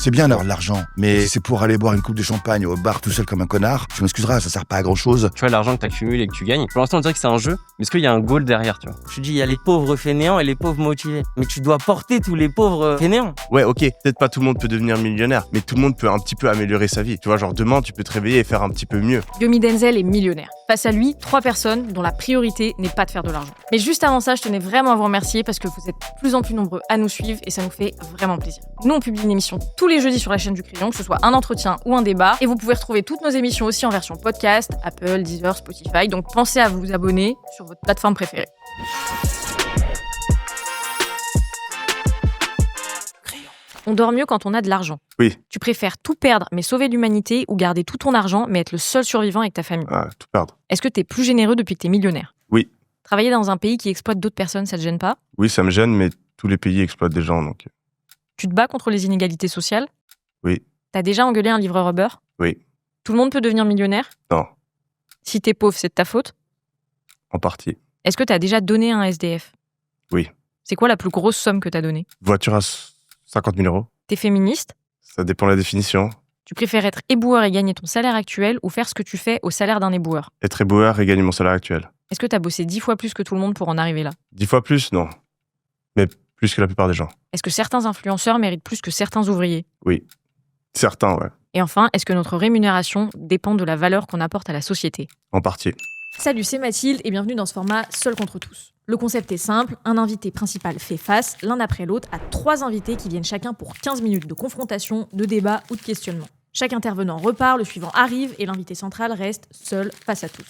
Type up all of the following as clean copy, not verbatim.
C'est bien d'avoir de l'argent, mais si c'est pour aller boire une coupe de champagne au bar tout seul comme un connard, tu m'excuseras, ça sert pas à grand chose. Tu vois, l'argent que t'accumules et que tu gagnes, pour l'instant on dirait que c'est un jeu, mais est-ce qu'il y a un goal derrière, tu vois? Je te dis, il y a les pauvres fainéants et les pauvres motivés. Mais tu dois porter tous les pauvres fainéants. Ouais, ok, peut-être pas tout le monde peut devenir millionnaire, mais tout le monde peut un petit peu améliorer sa vie. Tu vois, genre demain, tu peux te réveiller et faire un petit peu mieux. Yomi Denzel est millionnaire. Face à lui, 3 personnes dont la priorité n'est pas de faire de l'argent. Mais juste avant ça, je tenais vraiment à vous remercier parce que vous êtes de plus en plus nombreux à nous suivre et ça nous fait vraiment plaisir. Nous, on publie une émission tous les jeudis sur la chaîne du Crayon, que ce soit un entretien ou un débat. Et vous pouvez retrouver toutes nos émissions aussi en version podcast, Apple, Deezer, Spotify. Donc pensez à vous abonner sur votre plateforme préférée. On dort mieux quand on a de l'argent. Oui. Tu préfères tout perdre mais sauver l'humanité ou garder tout ton argent mais être le seul survivant avec ta famille? Ah, tout perdre. Est-ce que t'es plus généreux depuis que t'es millionnaire? Oui. Travailler dans un pays qui exploite d'autres personnes, ça te gêne pas? Oui, ça me gêne, mais tous les pays exploitent des gens, donc... Tu te bats contre les inégalités sociales? Oui. T'as déjà engueulé un livreur Uber? Oui. Tout le monde peut devenir millionnaire? Non. Si t'es pauvre, c'est de ta faute? En partie. Est-ce que t'as déjà donné à un SDF? Oui. C'est quoi la plus grosse somme que t'as donnée? Voiture à 50 000 euros. T'es féministe? Ça dépend de la définition. Tu préfères être éboueur et gagner ton salaire actuel ou faire ce que tu fais au salaire d'un éboueur? Être éboueur et gagner mon salaire actuel. Est-ce que t'as bossé 10 fois plus que tout le monde pour en arriver là? 10 fois plus, non. Mais plus que la plupart des gens. Est-ce que certains influenceurs méritent plus que certains ouvriers? Oui. Certains, ouais. Et enfin, est-ce que notre rémunération dépend de la valeur qu'on apporte à la société? En partie. Salut, c'est Mathilde et bienvenue dans ce format Seul contre tous. Le concept est simple, un invité principal fait face, l'un après l'autre, à 3 invités qui viennent chacun pour 15 minutes de confrontation, de débat ou de questionnement. Chaque intervenant repart, le suivant arrive et l'invité central reste seul face à tous.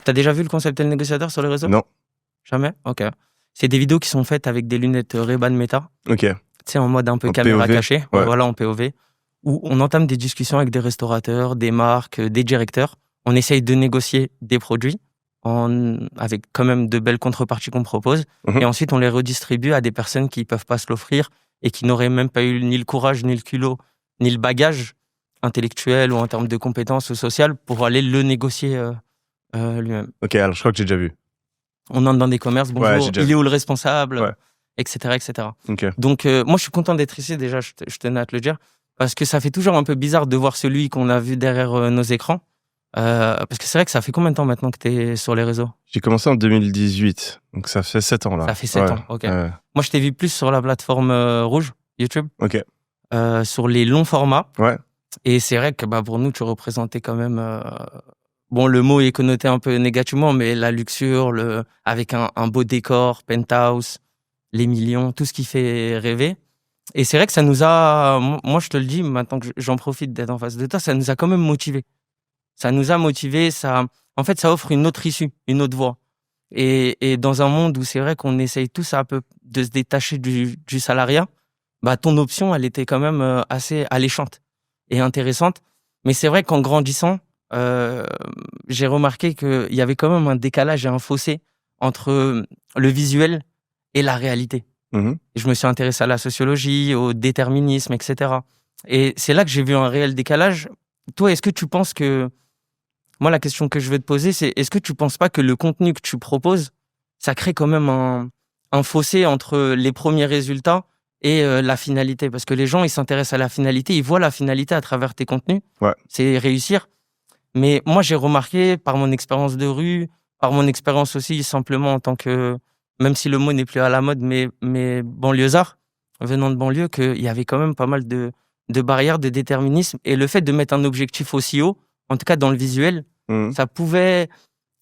T'as déjà vu le concept et le négociateur sur les réseaux? Non. Jamais? Ok. C'est des vidéos qui sont faites avec des lunettes Ray-Ban Meta. Ok. Tu sais, en mode un peu En caméra POV, cachée. ouais. Voilà, en POV. Où on entame des discussions avec des restaurateurs, des marques, des directeurs. On essaye de négocier des produits avec quand même de belles contreparties qu'on propose. Mhm. Et ensuite, on les redistribue à des personnes qui ne peuvent pas se l'offrir et qui n'auraient même pas eu ni le courage, ni le culot, ni le bagage intellectuel ou en termes de compétences sociales pour aller le négocier lui-même. Ok, alors je crois que j'ai déjà vu. On entre dans des commerces, bonjour, Ouais, j'ai déjà il vu. est où le responsable, Ouais. etc., etc. Ok. Donc, moi, je suis content d'être ici, déjà, je tenais à te le dire, parce que ça fait toujours un peu bizarre de voir celui qu'on a vu derrière nos écrans. Parce que c'est vrai que ça fait combien de temps maintenant que tu es sur les réseaux? J'ai commencé en 2018, donc ça fait 7 ans là. Ça fait 7 Ouais. ans, ok. Ouais. Moi, je t'ai vu plus sur la plateforme rouge, YouTube, Ok. sur les longs formats. Ouais. Et c'est vrai que pour nous, tu représentais quand même... Bon, le mot est connoté un peu négativement, mais la luxure, avec un beau décor, penthouse, les millions, tout ce qui fait rêver. Et c'est vrai que ça nous a... Moi, je te le dis, maintenant que j'en profite d'être en face de toi, ça nous a quand même motivés. Ça nous a motivés, en fait, ça offre une autre issue, une autre voie. Et dans un monde où c'est vrai qu'on essaye tous un peu de se détacher du salariat, ton option, elle était quand même assez alléchante et intéressante. Mais c'est vrai qu'en grandissant, j'ai remarqué qu'il y avait quand même un décalage et un fossé entre le visuel et la réalité. Mhm. Et je me suis intéressé à la sociologie, au déterminisme, etc. Et c'est là que j'ai vu un réel décalage. Toi, est-ce que tu penses que... Moi, la question que je veux te poser, c'est est-ce que tu penses pas que le contenu que tu proposes, ça crée quand même un fossé entre les premiers résultats et la finalité? Parce que les gens, ils s'intéressent à la finalité, ils voient la finalité à travers tes contenus. Ouais. C'est réussir. Mais moi, j'ai remarqué, par mon expérience de rue, par mon expérience aussi simplement en tant que... Même si le mot n'est plus à la mode, mais banlieusard, venant de banlieue, qu'il y avait quand même pas mal de barrières, de déterminisme. Et le fait de mettre un objectif aussi haut, en tout cas dans le visuel, ça pouvait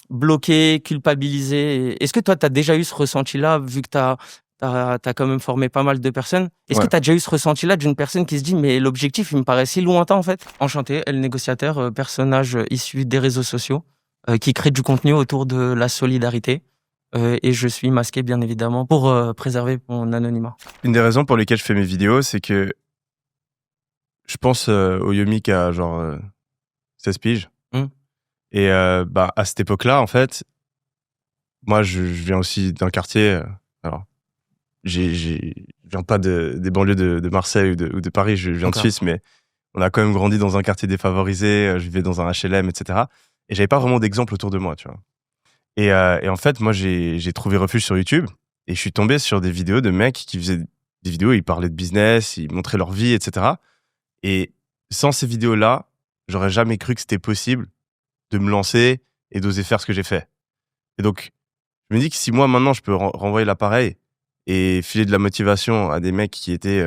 bloquer, culpabiliser. Est-ce que toi, tu as déjà eu ce ressenti-là, vu que tu as quand même formé pas mal de personnes? Est-ce que tu as déjà eu ce ressenti-là d'une personne qui se dit « mais l'objectif, il me paraît si lointain en fait ». Enchanté, El Négociateur, personnage issu des réseaux sociaux, qui crée du contenu autour de la solidarité. Et je suis masqué, bien évidemment, pour préserver mon anonymat. Une des raisons pour lesquelles je fais mes vidéos, c'est que je pense au Yomi qui a genre 16 piges. Et à cette époque-là, en fait, moi, je viens aussi d'un quartier... alors, je viens pas des banlieues de Marseille ou de Paris, je viens de Suisse, mais on a quand même grandi dans un quartier défavorisé, je vivais dans un HLM, etc. Et j'avais pas vraiment d'exemple autour de moi, tu vois. Et en fait, moi, j'ai trouvé refuge sur YouTube et je suis tombé sur des vidéos de mecs qui faisaient des vidéos, ils parlaient de business, ils montraient leur vie, etc. Et sans ces vidéos-là, j'aurais jamais cru que c'était possible de me lancer et d'oser faire ce que j'ai fait. Et donc, je me dis que si moi, maintenant, je peux renvoyer l'appareil et filer de la motivation à des mecs qui étaient,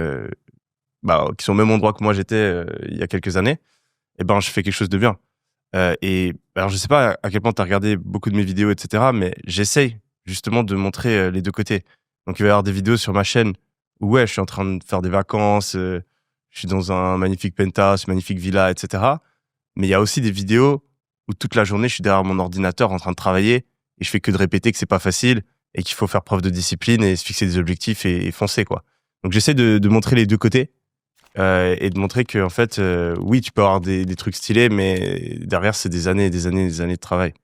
qui sont au même endroit que moi j'étais il y a quelques années, eh ben, je fais quelque chose de bien. Et alors, je sais pas à quel point tu as regardé beaucoup de mes vidéos, etc., mais j'essaye justement de montrer les deux côtés. Donc, il va y avoir des vidéos sur ma chaîne où, je suis en train de faire des vacances, je suis dans un magnifique penthouse, magnifique villa, etc. Mais il y a aussi des vidéos où toute la journée, je suis derrière mon ordinateur en train de travailler et je fais que de répéter que c'est pas facile et qu'il faut faire preuve de discipline et se fixer des objectifs et foncer, quoi. Donc, j'essaie de montrer les deux côtés et de montrer que, en fait, oui, tu peux avoir des trucs stylés, mais derrière, c'est des années et des années et des années de travail.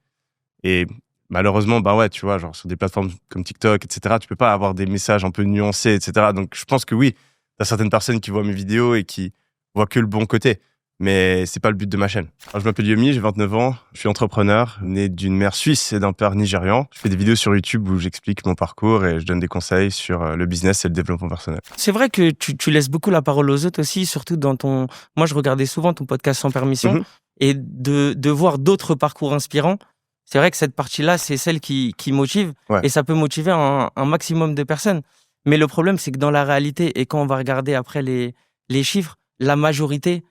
Et malheureusement, tu vois, genre sur des plateformes comme TikTok, etc., tu peux pas avoir des messages un peu nuancés, etc. Donc, je pense que oui, t'as certaines personnes qui voient mes vidéos et qui voient que le bon côté. Mais c'est pas le but de ma chaîne. Alors, je m'appelle Yomi, j'ai 29 ans, je suis entrepreneur, né d'une mère suisse et d'un père nigérian. Je fais des vidéos sur YouTube où j'explique mon parcours et je donne des conseils sur le business et le développement personnel. C'est vrai que tu laisses beaucoup la parole aux autres aussi, surtout dans ton... Moi, je regardais souvent ton podcast Sans Permission et de voir d'autres parcours inspirants. C'est vrai que cette partie-là, c'est celle qui motive et ça peut motiver un maximum de personnes. Mais le problème, c'est que dans la réalité, et quand on va regarder après les chiffres, la majorité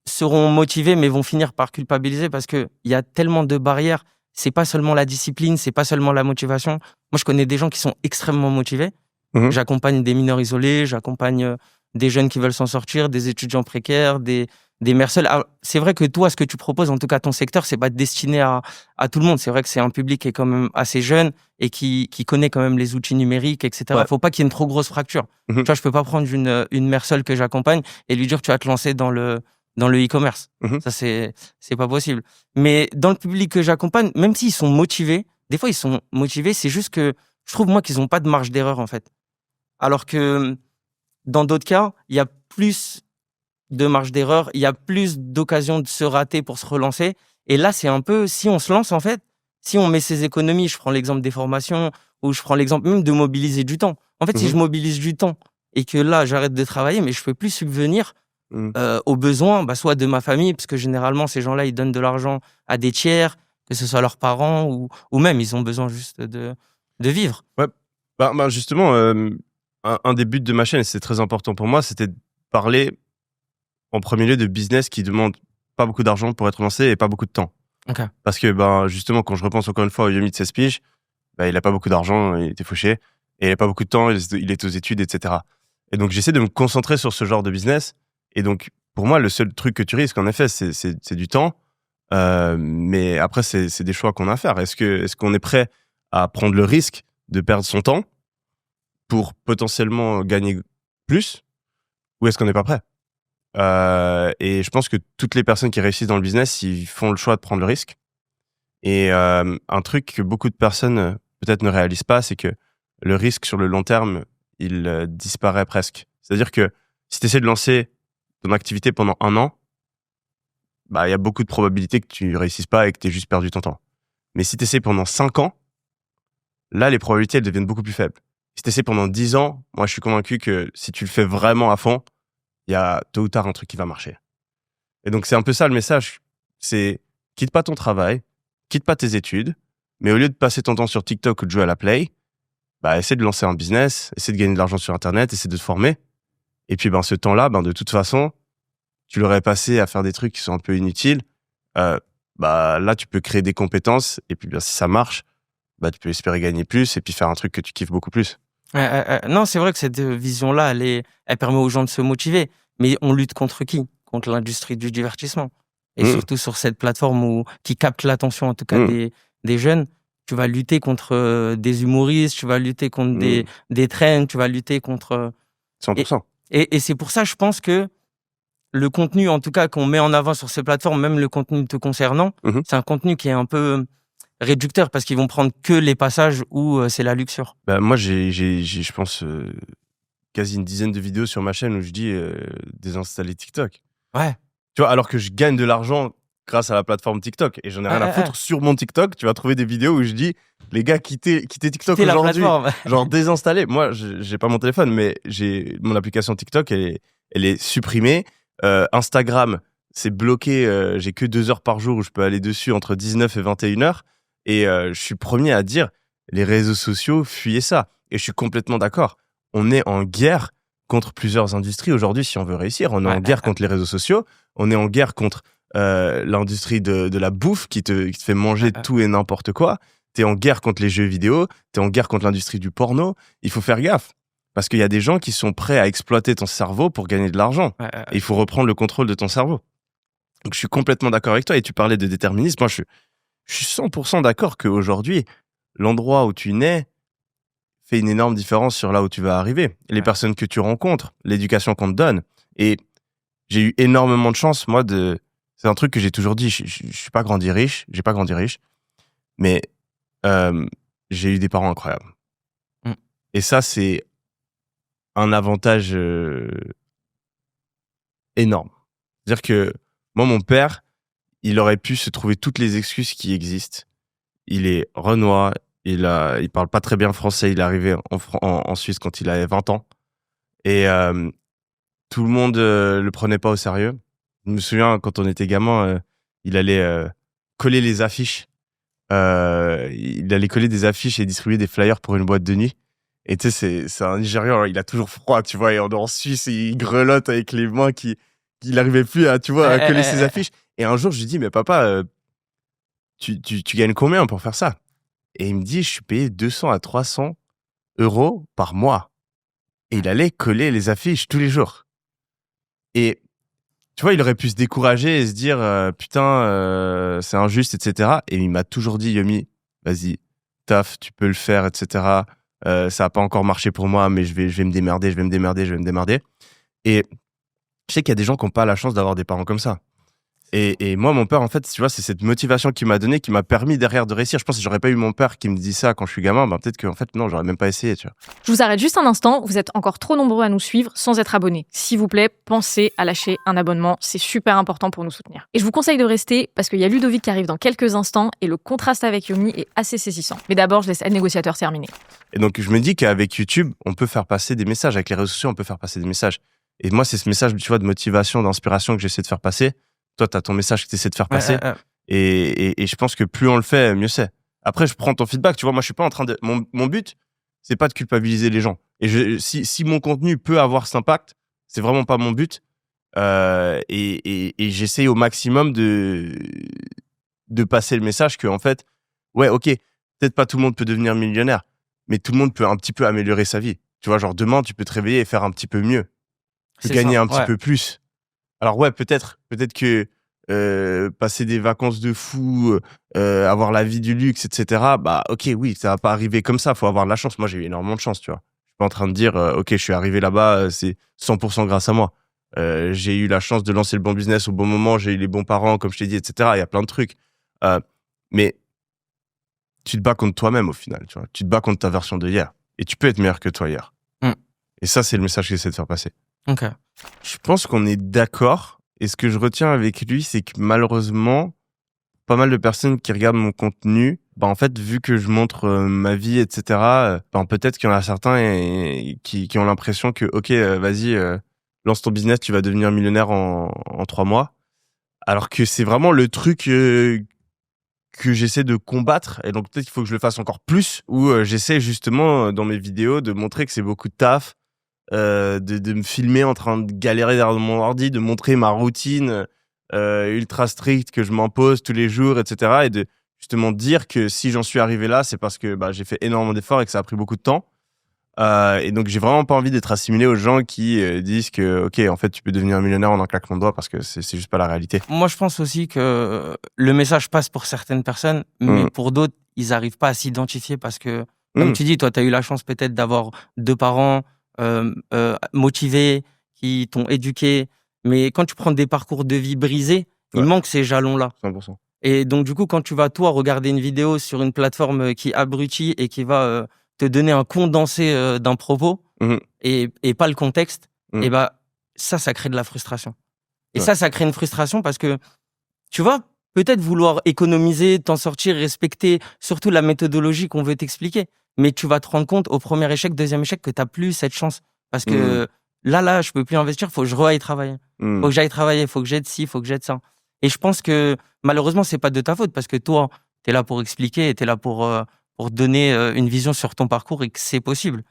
seront motivés mais vont finir par culpabiliser parce qu'il y a tellement de barrières. C'est pas seulement la discipline, c'est pas seulement la motivation. Moi, je connais des gens qui sont extrêmement motivés. J'accompagne des mineurs isolés, j'accompagne des jeunes qui veulent s'en sortir, des étudiants précaires, des mères seules. Alors, c'est vrai que toi, ce que tu proposes, en tout cas ton secteur, c'est pas destiné à tout le monde. C'est vrai que c'est un public qui est quand même assez jeune et qui connaît quand même les outils numériques, etc. Faut pas qu'il y ait une trop grosse fracture. Tu vois, je peux pas prendre une mère seule que j'accompagne et lui dire tu vas te lancer dans le e-commerce. Ça, c'est pas possible. Mais dans le public que j'accompagne, même s'ils sont motivés, des fois ils sont motivés, c'est juste que je trouve moi qu'ils ont pas de marge d'erreur en fait. Alors que dans d'autres cas, il y a plus de marge d'erreur, il y a plus d'occasions de se rater pour se relancer. Et là, c'est un peu, si on se lance en fait, si on met ses économies, je prends l'exemple des formations ou je prends l'exemple même de mobiliser du temps. En fait, si je mobilise du temps et que là, j'arrête de travailler, mais je peux plus subvenir aux besoins, soit de ma famille, parce que généralement, ces gens-là, ils donnent de l'argent à des tiers, que ce soit leurs parents ou même, ils ont besoin juste de vivre. Ouais, justement, un des buts de ma chaîne, et c'est très important pour moi, c'était de parler en premier lieu de business qui demande pas beaucoup d'argent pour être lancé et pas beaucoup de temps. Okay. Parce que, justement, quand je repense encore une fois au Yomi de 16 piges, il a pas beaucoup d'argent, il était fauché, et il a pas beaucoup de temps, il est aux études, etc. Et donc, j'essaie de me concentrer sur ce genre de business. Et donc, pour moi, le seul truc que tu risques, en effet, c'est du temps. Mais après, c'est des choix qu'on a à faire. Est-ce qu'on est prêt à prendre le risque de perdre son temps pour potentiellement gagner plus, ou est-ce qu'on n'est pas prêt? Et je pense que toutes les personnes qui réussissent dans le business, ils font le choix de prendre le risque. Et un truc que beaucoup de personnes peut-être ne réalisent pas, c'est que le risque sur le long terme, il disparaît presque. C'est-à-dire que si tu essaies de lancer ton activité pendant 1 an, il y a beaucoup de probabilités que tu réussisses pas et que tu aies juste perdu ton temps. Mais si tu essaies pendant 5 ans, là, les probabilités, elles deviennent beaucoup plus faibles. Si tu essaies pendant 10 ans, moi, je suis convaincu que si tu le fais vraiment à fond, il y a tôt ou tard un truc qui va marcher. Et donc, c'est un peu ça le message. C'est quitte pas ton travail, quitte pas tes études, mais au lieu de passer ton temps sur TikTok ou de jouer à la Play, essaie de lancer un business, essaie de gagner de l'argent sur Internet, essaie de te former. Et puis, ce temps-là, de toute façon, tu l'aurais passé à faire des trucs qui sont un peu inutiles. Là, tu peux créer des compétences. Et puis, si ça marche, tu peux espérer gagner plus et puis faire un truc que tu kiffes beaucoup plus. Non, c'est vrai que cette vision-là, elle permet aux gens de se motiver. Mais on lutte contre qui? Contre l'industrie du divertissement. Et surtout sur cette plateforme qui capte l'attention, en tout cas, des jeunes. Tu vas lutter contre des humoristes, tu vas lutter contre des trends, tu vas lutter contre... 100%. Et c'est pour ça, je pense que le contenu, en tout cas, qu'on met en avant sur ces plateformes, même le contenu te concernant, c'est un contenu qui est un peu réducteur parce qu'ils vont prendre que les passages où c'est la luxure. Moi, j'ai je pense, quasi une dizaine de vidéos sur ma chaine où je dis désinstaller TikTok. Ouais. Tu vois, alors que je gagne de l'argent grâce à la plateforme TikTok. Et j'en ai rien à foutre. Sur mon TikTok, tu vas trouver des vidéos où je dis, les gars, quittez TikTok aujourd'hui. Genre, désinstallez. Moi, j'ai pas mon téléphone, mais j'ai mon application TikTok, elle est supprimée. Instagram, c'est bloqué. J'ai que 2 heures par jour où je peux aller dessus entre 19 et 21 heures. Et je suis premier à dire, les réseaux sociaux, fuyez ça. Et je suis complètement d'accord. On est en guerre contre plusieurs industries aujourd'hui si on veut réussir. On est en guerre contre les réseaux sociaux. On est en guerre contre l'industrie de la bouffe qui te fait manger tout et n'importe quoi. T'es en guerre contre les jeux vidéo. T'es en guerre contre l'industrie du porno. Il faut faire gaffe. Parce qu'il y a des gens qui sont prêts à exploiter ton cerveau pour gagner de l'argent. Et il faut reprendre le contrôle de ton cerveau. Donc je suis complètement d'accord avec toi. Et tu parlais de déterminisme. Moi, je suis 100% d'accord qu'aujourd'hui, l'endroit où tu nais fait une énorme différence sur là où tu vas arriver. Les personnes que tu rencontres, l'éducation qu'on te donne. Et j'ai eu énormément de chance, moi, c'est un truc que j'ai toujours dit, je suis pas grandi riche, j'ai pas grandi riche, mais j'ai eu des parents incroyables. Et ça, c'est un avantage énorme. C'est-à-dire que moi, mon père, il aurait pu se trouver toutes les excuses qui existent. Il est renois, il parle pas très bien français, il est arrivé en Suisse quand il avait 20 ans. Et tout le monde le prenait pas au sérieux. Je me souviens, quand on était gamin, il allait coller les affiches. Il allait coller des affiches et distribuer des flyers pour une boîte de nuit. Et tu sais, c'est un Nigérian, il a toujours froid, tu vois, et on est en Suisse, et il grelotte avec les mains qu'il n'arrivait plus à, tu vois, à coller ses affiches. Et un jour, je lui dis, mais papa, tu gagnes combien pour faire ça? Et il me dit, je suis payé 200 à 300 euros par mois. Et il allait coller les affiches tous les jours. Et tu vois, il aurait pu se décourager et se dire, putain, c'est injuste, etc. Et il m'a toujours dit, Yomi, vas-y, taf, tu peux le faire, etc. Ça n'a pas encore marché pour moi, mais je vais me démerder. Et je sais qu'il y a des gens qui n'ont pas la chance d'avoir des parents comme ça. Et moi, mon père, en fait, tu vois, c'est cette motivation qu'il m'a donnée, qui m'a permis derrière de réussir. Je pense que si j'aurais pas eu mon père qui me dit ça quand je suis gamin, ben peut-être qu'en fait, non, j'aurais même pas essayé, tu vois. Je vous arrête juste un instant. Vous êtes encore trop nombreux à nous suivre sans être abonnés. S'il vous plaît, pensez à lâcher un abonnement. C'est super important pour nous soutenir. Et je vous conseille de rester parce qu'il y a Ludovic qui arrive dans quelques instants et le contraste avec Yomi est assez saisissant. Mais d'abord, je laisse le négociateur terminer. Et donc, je me dis qu'avec YouTube, on peut faire passer des messages. Avec les réseaux sociaux, on peut faire passer des messages. Et moi, c'est ce message, tu vois, de motivation, d'inspiration que j'essaie de faire passer. Toi, tu as ton message que tu essaies de faire passer. Et je pense que plus on le fait, mieux c'est. Après, je prends ton feedback. Tu vois, moi, je suis pas en train de. Mon but, c'est pas de culpabiliser les gens. Et si mon contenu peut avoir cet impact, c'est vraiment pas mon but. Et j'essaie au maximum de passer le message que, en fait, ouais, ok, peut-être pas tout le monde peut devenir millionnaire, mais tout le monde peut un petit peu améliorer sa vie. Tu vois, genre demain, tu peux te réveiller et faire un petit peu mieux. Tu peux gagner un petit peu plus. Alors ouais, peut-être que passer des vacances de fou, avoir la vie du luxe, etc. Bah ok, oui, ça va pas arriver comme ça. Faut avoir de la chance. Moi, j'ai eu énormément de chance, tu vois. Je suis pas en train de dire, ok, je suis arrivé là-bas, c'est 100% grâce à moi. J'ai eu la chance de lancer le bon business au bon moment. J'ai eu les bons parents, comme je t'ai dit, etc. Il y a plein de trucs. Mais tu te bats contre toi-même au final, tu vois. Tu te bats contre ta version de hier. Et tu peux être meilleur que toi hier. Et ça, c'est le message que j'essaie de faire passer. Ok. Je pense qu'on est d'accord. Et ce que je retiens avec lui, c'est que malheureusement, pas mal de personnes qui regardent mon contenu, bah en fait, vu que je montre ma vie, etc., bah peut-être qu'il y en a certains qui ont l'impression que, ok, vas-y, lance ton business, tu vas devenir millionnaire en 3 mois. Alors que c'est vraiment le truc que j'essaie de combattre. Et donc peut-être qu'il faut que je le fasse encore plus, où j'essaie justement, dans mes vidéos, de montrer que c'est beaucoup de taf, de me filmer en train de galérer derrière mon ordi, de montrer ma routine ultra stricte que je m'impose tous les jours, etc. Et de justement dire que si j'en suis arrivé là, c'est parce que j'ai fait énormément d'efforts et que ça a pris beaucoup de temps. Et donc j'ai vraiment pas envie d'être assimilé aux gens qui disent que ok, en fait tu peux devenir millionnaire en un claquement de doigts, parce que c'est juste pas la réalité. Moi je pense aussi que le message passe pour certaines personnes, mais pour d'autres ils arrivent pas à s'identifier, parce que comme tu dis, toi t'as eu la chance peut-être d'avoir 2 parents motivés qui t'ont éduqué, mais quand tu prends des parcours de vie brisés, il manque ces jalons-là. 100%. Et donc du coup, quand tu vas toi regarder une vidéo sur une plateforme qui abrutit et qui va te donner un condensé d'un propos et pas le contexte, et ça crée de la frustration. Et ça crée une frustration parce que, tu vois, peut-être vouloir économiser, t'en sortir, respecter surtout la méthodologie qu'on veut t'expliquer. Mais tu vas te rendre compte au premier échec, deuxième échec, que t'as plus cette chance. Parce que là, je peux plus investir, faut que je reaille travailler. Faut que j'aille travailler, faut que j'aide ci, faut que j'aide ça. Et je pense que malheureusement, c'est pas de ta faute parce que toi, t'es là pour expliquer et t'es là pour donner une vision sur ton parcours et que c'est possible.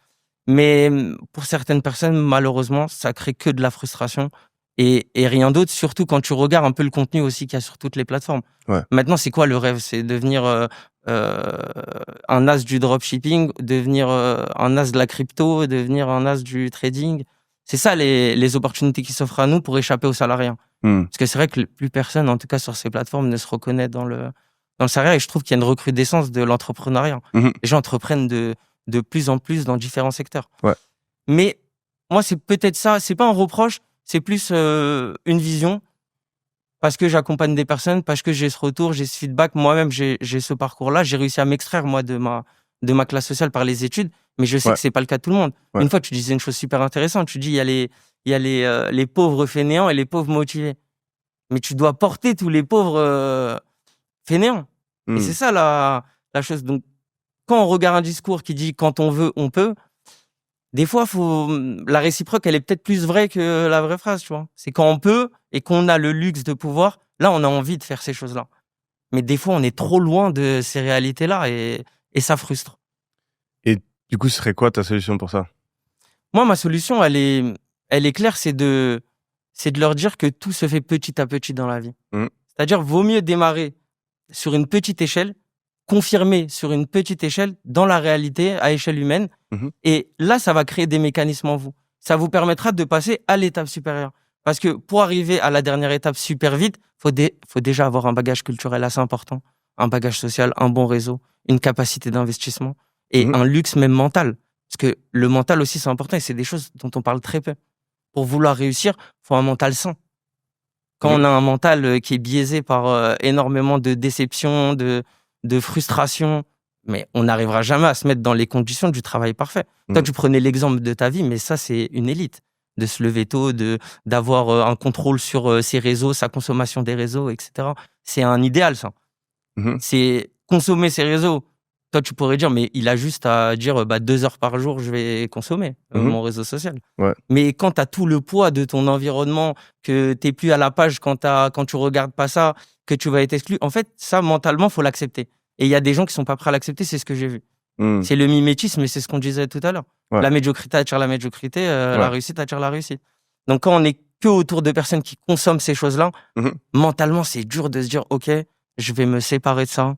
Mais pour certaines personnes, malheureusement, ça crée que de la frustration et rien d'autre, surtout quand tu regardes un peu le contenu aussi qu'il y a sur toutes les plateformes. Ouais. Maintenant, c'est quoi le rêve? C'est devenir un as du dropshipping, devenir un as de la crypto, devenir un as du trading. C'est ça les opportunités qui s'offrent à nous pour échapper au salariat. Parce que c'est vrai que plus personne, en tout cas sur ces plateformes, ne se reconnaît dans le salariat. Et je trouve qu'il y a une recrudescence de l'entrepreneuriat. Les gens entreprennent de plus en plus dans différents secteurs. Ouais. Mais moi, c'est peut-être ça. C'est pas un reproche, c'est plus une vision. Parce que j'accompagne des personnes, parce que j'ai ce retour, j'ai ce feedback. Moi-même, j'ai ce parcours-là. J'ai réussi à m'extraire, moi, de ma classe sociale par les études. Mais je sais que c'est pas le cas de tout le monde. Ouais. Une fois, tu disais une chose super intéressante. Tu dis, il y a les pauvres fainéants et les pauvres motivés. Mais tu dois porter tous les pauvres fainéants. Et c'est ça la chose. Donc, quand on regarde un discours qui dit quand on veut, on peut, des fois, la réciproque, elle est peut-être plus vraie que la vraie phrase, tu vois. C'est quand on peut et qu'on a le luxe de pouvoir, là, on a envie de faire ces choses-là. Mais des fois, on est trop loin de ces réalités-là et ça frustre. Et du coup, ce serait quoi ta solution pour ça? Moi, ma solution, elle est claire, c'est de leur dire que tout se fait petit à petit dans la vie. C'est-à-dire, vaut mieux démarrer sur une petite échelle, confirmer sur une petite échelle dans la réalité à échelle humaine. Et là, ça va créer des mécanismes en vous. Ça vous permettra de passer à l'étape supérieure. Parce que pour arriver à la dernière étape super vite, faut déjà avoir un bagage culturel assez important, un bagage social, un bon réseau, une capacité d'investissement et un luxe même mental. Parce que le mental aussi, c'est important et c'est des choses dont on parle très peu. Pour vouloir réussir, faut un mental sain. Quand on a un mental qui est biaisé par énormément de déceptions, de frustrations, mais on n'arrivera jamais à se mettre dans les conditions du travail parfait. Toi, tu prenais l'exemple de ta vie, mais ça, c'est une élite. De se lever tôt, d'avoir un contrôle sur ses réseaux, sa consommation des réseaux, etc. C'est un idéal, ça. C'est consommer ses réseaux. Toi, tu pourrais dire, mais il a juste à dire 2 heures par jour, je vais consommer mon réseau social. Ouais. Mais quand tu as tout le poids de ton environnement, que tu n'es plus à la page quand tu regardes pas ça, que tu vas être exclu, en fait, ça, mentalement, faut l'accepter. Et il y a des gens qui sont pas prêts à l'accepter, c'est ce que j'ai vu. C'est le mimétisme, et c'est ce qu'on disait tout à l'heure. Ouais. La médiocrité attire la médiocrité, la réussite attire la réussite. Donc, quand on est que autour de personnes qui consomment ces choses-là, mentalement, c'est dur de se dire, OK, je vais me séparer de ça.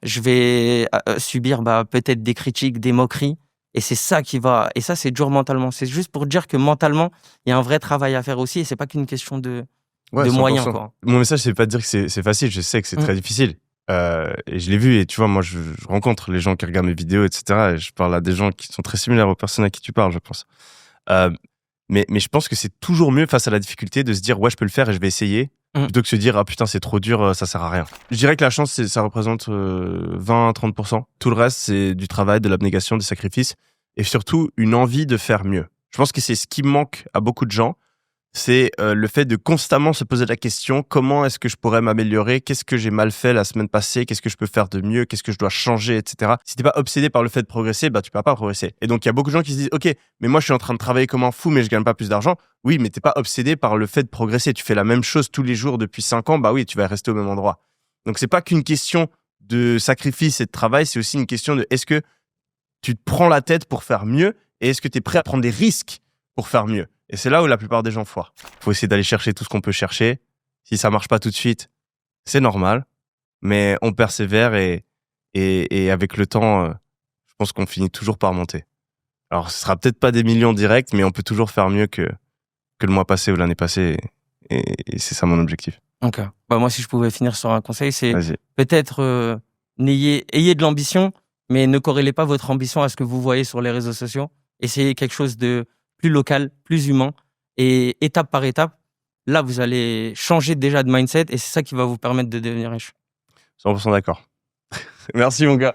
Je vais subir peut-être des critiques, des moqueries. Et c'est ça qui va... Et ça, c'est dur mentalement. C'est juste pour dire que mentalement, il y a un vrai travail à faire aussi. Et c'est pas qu'une question de moyens, quoi. Mon message, c'est pas de dire que c'est facile. Je sais que c'est très difficile. Et je l'ai vu. Et tu vois, moi, je rencontre les gens qui regardent mes vidéos, etc. Et je parle à des gens qui sont très similaires aux personnes à qui tu parles, je pense. Mais je pense que c'est toujours mieux face à la difficulté de se dire, ouais, je peux le faire et je vais essayer. Plutôt que se dire, ah putain, c'est trop dur, ça sert à rien. Je dirais que la chance, ça représente 20-30%. Tout le reste, c'est du travail, de l'abnégation, des sacrifices et surtout une envie de faire mieux. Je pense que c'est ce qui manque à beaucoup de gens. C'est le fait de constamment se poser la question, comment est-ce que je pourrais m'améliorer? Qu'est-ce que j'ai mal fait la semaine passée? Qu'est-ce que je peux faire de mieux? Qu'est-ce que je dois changer, etc. Si t'es pas obsédé par le fait de progresser, tu peux pas progresser. Et donc, il y a beaucoup de gens qui se disent, OK, mais moi, je suis en train de travailler comme un fou, mais je gagne pas plus d'argent. Oui, mais t'es pas obsédé par le fait de progresser. Tu fais la même chose tous les jours depuis 5 ans. Oui, tu vas rester au même endroit. Donc, c'est pas qu'une question de sacrifice et de travail. C'est aussi une question de est-ce que tu te prends la tête pour faire mieux et est-ce que tu es prêt à prendre des risques pour faire mieux? Et c'est là où la plupart des gens foirent. Faut essayer d'aller chercher tout ce qu'on peut chercher. Si ça marche pas tout de suite, c'est normal. Mais on persévère et avec le temps, je pense qu'on finit toujours par monter. Alors, ce sera peut-être pas des millions directs, mais on peut toujours faire mieux que le mois passé ou l'année passée. Et c'est ça mon objectif. Ok. Moi, si je pouvais finir sur un conseil, c'est peut-être ayez de l'ambition, mais ne corrélez pas votre ambition à ce que vous voyez sur les réseaux sociaux. Essayez quelque chose de plus local, plus humain, et étape par étape, là, vous allez changer déjà de mindset, et c'est ça qui va vous permettre de devenir riche. 100% d'accord. Merci, mon gars.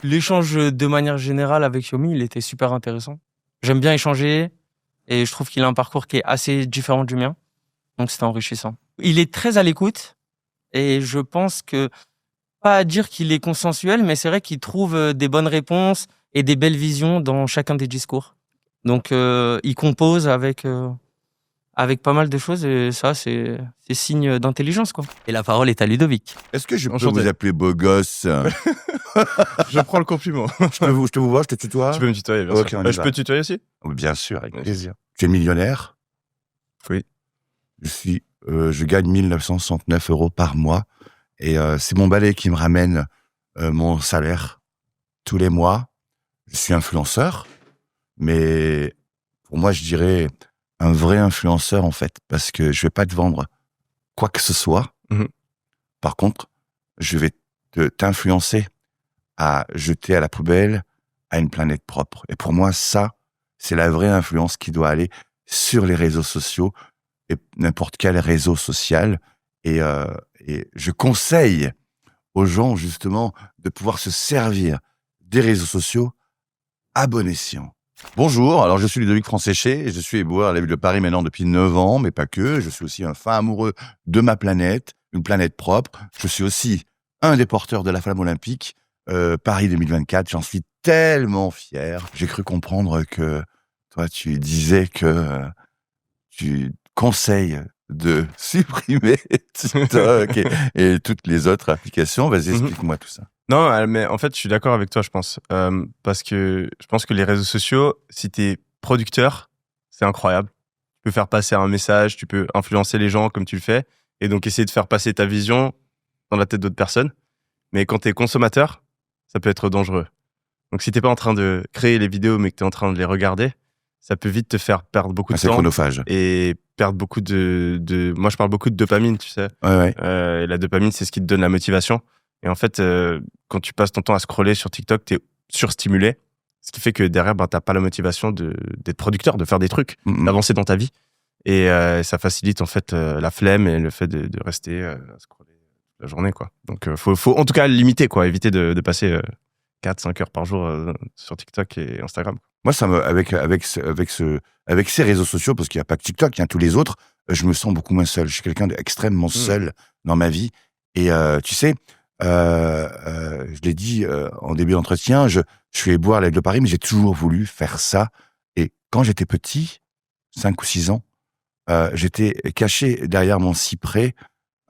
L'échange, de manière générale, avec Yomi, il était super intéressant. J'aime bien échanger, et je trouve qu'il a un parcours qui est assez différent du mien, donc c'était enrichissant. Il est très à l'écoute, Et je pense que, pas à dire qu'il est consensuel, mais c'est vrai qu'il trouve des bonnes réponses et des belles visions dans chacun des discours. Donc, il compose avec pas mal de choses et ça, c'est signe d'intelligence, quoi. Et la parole est à Ludovic. Est-ce que je peux Enchanté. vous appeler beau gosse? Je prends le compliment. Je te vois, je te tutoie? Tu peux me tutoyer, bien Ok, sûr. on y Je va. peux te tutoyer aussi? Bien sûr, avec Ouais. plaisir. Tu es millionnaire? Oui. Je gagne 1 969 € par mois et c'est mon balai qui me ramène mon salaire tous les mois. Je suis influenceur, mais pour moi, je dirais un vrai influenceur en fait, parce que je vais pas te vendre quoi que ce soit. Mhm. Par contre, je vais t'influencer à jeter à la poubelle à une planète propre. Et pour moi, ça, c'est la vraie influence qui doit aller sur les réseaux sociaux et n'importe quel réseau social. Et je conseille aux gens, justement, de pouvoir se servir des réseaux sociaux à bon escient. Bonjour, alors je suis Ludovic Franséché, je suis éboueur à la ville de Paris maintenant depuis 9 ans, mais pas que. Je suis aussi un fin amoureux de ma planète, une planète propre. Je suis aussi un des porteurs de la flamme olympique, Paris 2024. J'en suis tellement fier. J'ai cru comprendre que toi, tu disais que tu conseilles de supprimer TikTok et toutes les autres applications. Vas-y, explique-moi tout ça. Non, mais en fait, je suis d'accord avec toi, je pense. Parce que je pense que les réseaux sociaux, si t'es producteur, c'est incroyable. Tu peux faire passer un message, tu peux influencer les gens comme tu le fais, et donc essayer de faire passer ta vision dans la tête d'autres personnes. Mais quand t'es consommateur, ça peut être dangereux. Donc si t'es pas en train de créer les vidéos, mais que t'es en train de les regarder, ça peut vite te faire perdre beaucoup de C'est temps. chronophage. Et perdre beaucoup de... Moi, je parle beaucoup de dopamine, tu sais. Ouais. Et la dopamine, c'est ce qui te donne la motivation. Et en fait, quand tu passes ton temps à scroller sur TikTok, t'es surstimulé. Ce qui fait que derrière, t'as pas la motivation d'être producteur, de faire des trucs, d'avancer dans ta vie. Et ça facilite en fait la flemme et le fait de rester à scroller la journée, quoi. Donc, faut en tout cas limiter, quoi. Éviter de passer 4-5 heures par jour sur TikTok et Instagram. Moi, ça me, avec ces réseaux sociaux, parce qu'il n'y a pas que TikTok, il y a tous les autres, je me sens beaucoup moins seul. Je suis quelqu'un d'extrêmement seul dans ma vie. Et tu sais, je l'ai dit en début d'entretien, je suis éboueur à l'Aigle de Paris, mais j'ai toujours voulu faire ça. Et quand j'étais petit, 5 ou 6 ans, j'étais caché derrière mon cyprès.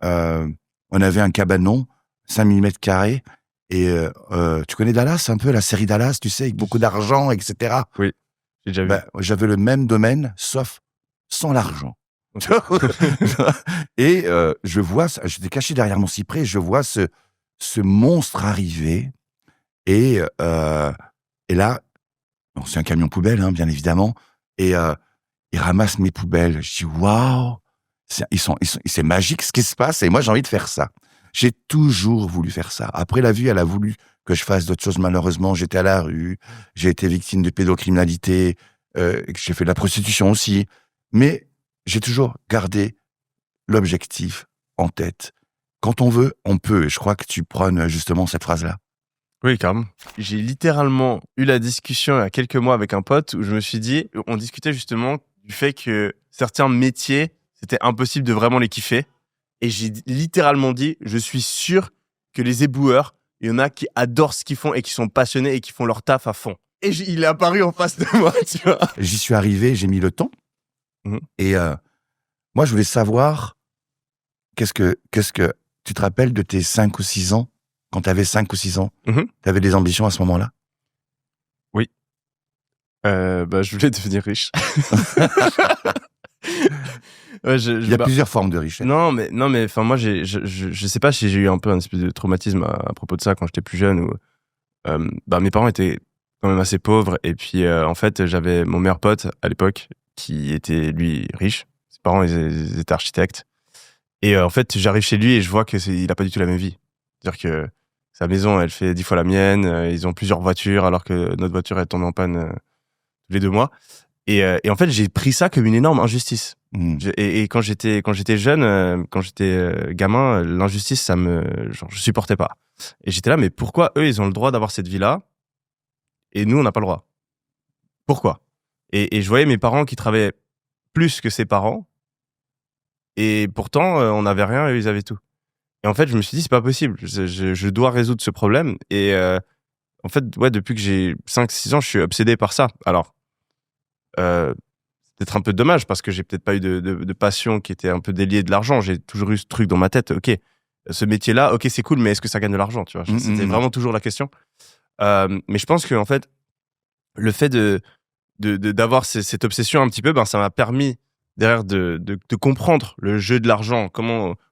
On avait un cabanon, 5000 mètres carrés. Et tu connais Dallas un peu, la série Dallas, tu sais, avec beaucoup d'argent, etc. Oui, j'ai déjà vu. J'avais le même domaine, sauf sans l'argent. Et je vois, j'étais caché derrière mon cyprès, je vois ce monstre arriver. Et là, bon, c'est un camion poubelle, hein, bien évidemment. Et il ramasse mes poubelles. Je dis, waouh, c'est magique ce qui se passe. Et moi, j'ai envie de faire ça. J'ai toujours voulu faire ça. Après, la vie, elle a voulu que je fasse d'autres choses. Malheureusement, j'étais à la rue, j'ai été victime de pédocriminalité, j'ai fait de la prostitution aussi. Mais j'ai toujours gardé l'objectif en tête. Quand on veut, on peut. Et je crois que tu prônes justement cette phrase-là. Oui, carrément. J'ai littéralement eu la discussion il y a quelques mois avec un pote où je me suis dit, on discutait justement du fait que certains métiers, c'était impossible de vraiment les kiffer. Et j'ai littéralement dit, je suis sûr que les éboueurs, il y en a qui adorent ce qu'ils font et qui sont passionnés et qui font leur taf à fond. Et il est apparu en face de moi, tu vois. J'y suis arrivé, j'ai mis le temps. Et moi, je voulais savoir, qu'est-ce que tu te rappelles de tes 5 ou 6 ans, quand tu avais 5 ou 6 ans, tu avais des ambitions à ce moment-là? Oui. Je voulais devenir riche. Ouais, il y a plusieurs formes de richesse. Non, mais enfin moi je sais pas si j'ai eu un peu un espèce de traumatisme à propos de ça quand j'étais plus jeune où mes parents étaient quand même assez pauvres et puis en fait j'avais mon meilleur pote à l'époque qui était lui riche. Ses parents ils étaient architectes et en fait j'arrive chez lui et je vois que il a pas du tout la même vie. C'est-à-dire que sa maison elle fait 10 fois la mienne, ils ont plusieurs voitures alors que notre voiture elle tombe en panne tous les 2 mois. Et en fait, j'ai pris ça comme une énorme injustice. Et quand j'étais jeune, quand j'étais gamin, l'injustice, je supportais pas. Et j'étais là, mais pourquoi eux, ils ont le droit d'avoir cette vie-là et nous, on n'a pas le droit? Pourquoi? Et je voyais mes parents qui travaillaient plus que ses parents et pourtant, on n'avait rien et eux, ils avaient tout. Et en fait, je me suis dit, c'est pas possible. Je dois résoudre ce problème. Et en fait, ouais, depuis que j'ai 5-6 ans, je suis obsédé par ça. Alors, c'est peut-être un peu dommage parce que j'ai peut-être pas eu de passion qui était un peu déliée de l'argent. J'ai toujours eu ce truc dans ma tête. Ok, ce métier-là, ok, c'est cool, mais est-ce que ça gagne de l'argent, tu vois? C'était vraiment toujours la question. Mais je pense que en fait, le fait d'avoir cette obsession un petit peu, ben ça m'a permis derrière de comprendre le jeu de l'argent.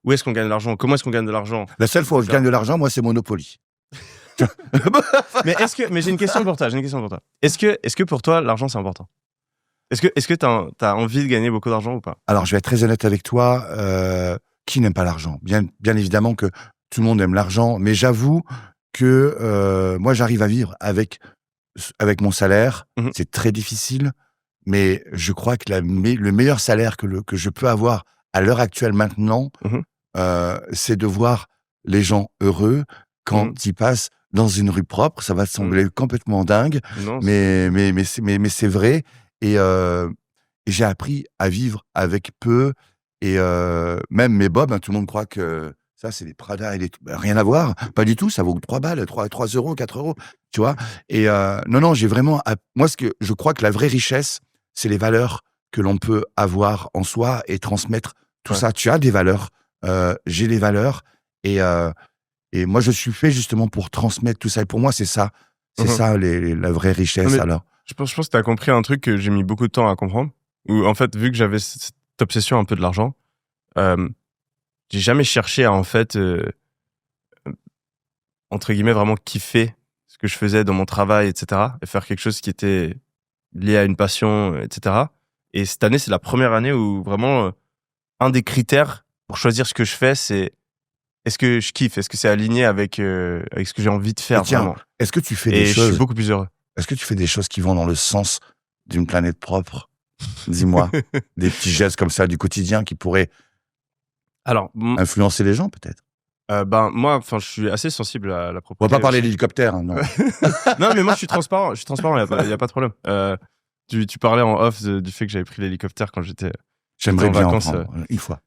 Où est-ce qu'on gagne de l'argent? Comment est-ce qu'on gagne de l'argent? La seule fois où je gagne de l'argent, moi, c'est Monopoly. Mais j'ai une question pour toi. Est-ce que pour toi, l'argent, c'est important? Est-ce que t'as envie de gagner beaucoup d'argent ou pas? Alors, je vais être très honnête avec toi. Qui n'aime pas l'argent? Bien évidemment que tout le monde aime l'argent, mais j'avoue que moi, j'arrive à vivre avec mon salaire. C'est très difficile, mais je crois que le meilleur salaire que je peux avoir à l'heure actuelle maintenant, c'est de voir les gens heureux quand ils passent dans une rue propre. Ça va te sembler complètement dingue, mais c'est vrai. Et j'ai appris à vivre avec peu. Et même mes bobs, tout le monde croit que ça, c'est des Prada et des... rien à voir. Pas du tout, ça vaut 3 balles, 3 euros, 4 euros, tu vois. Et non, j'ai vraiment... Moi, je crois que la vraie richesse, c'est les valeurs que l'on peut avoir en soi et transmettre tout ça. Tu as des valeurs, j'ai des valeurs. Et moi, je suis fait justement pour transmettre tout ça. Et pour moi, c'est ça. C'est ça, la vraie richesse, alors. Je pense que tu as compris un truc que j'ai mis beaucoup de temps à comprendre. Où, en fait, vu que j'avais cette obsession un peu de l'argent, j'ai jamais cherché à, en fait, entre guillemets, vraiment kiffer ce que je faisais dans mon travail, etc. Et faire quelque chose qui était lié à une passion, etc. Et cette année, c'est la première année où vraiment, un des critères pour choisir ce que je fais, c'est est-ce que je kiffe? Est-ce que c'est aligné avec ce que j'ai envie de faire? Tiens, vraiment. Est-ce que tu fais des choses... Et je suis beaucoup plus heureux. Est-ce que tu fais des choses qui vont dans le sens d'une planète propre? Dis-moi. Des petits gestes comme ça du quotidien qui pourraient influencer les gens, peut-être? Moi, je suis assez sensible à la propriété. On va pas parler d'hélicoptère, hein, non. Non, mais moi, je suis transparent. Il y a pas de problème. Tu parlais en off du fait que j'avais pris l'hélicoptère quand j'étais J'aimerais en bien vacances. en prendre une fois.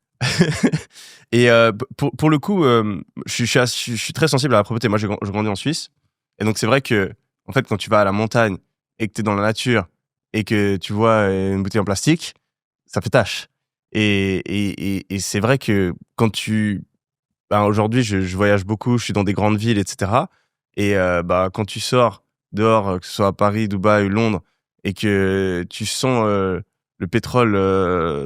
Et pour le coup, je suis très sensible à la propreté. Moi, je grandis en Suisse. Et donc, c'est vrai que, en fait, quand tu vas à la montagne et que tu es dans la nature et que tu vois une bouteille en plastique, ça fait tâche. Et c'est vrai que quand aujourd'hui, je voyage beaucoup, je suis dans des grandes villes, etc. Et quand tu sors dehors, que ce soit à Paris, Dubaï, Londres, et que tu sens le pétrole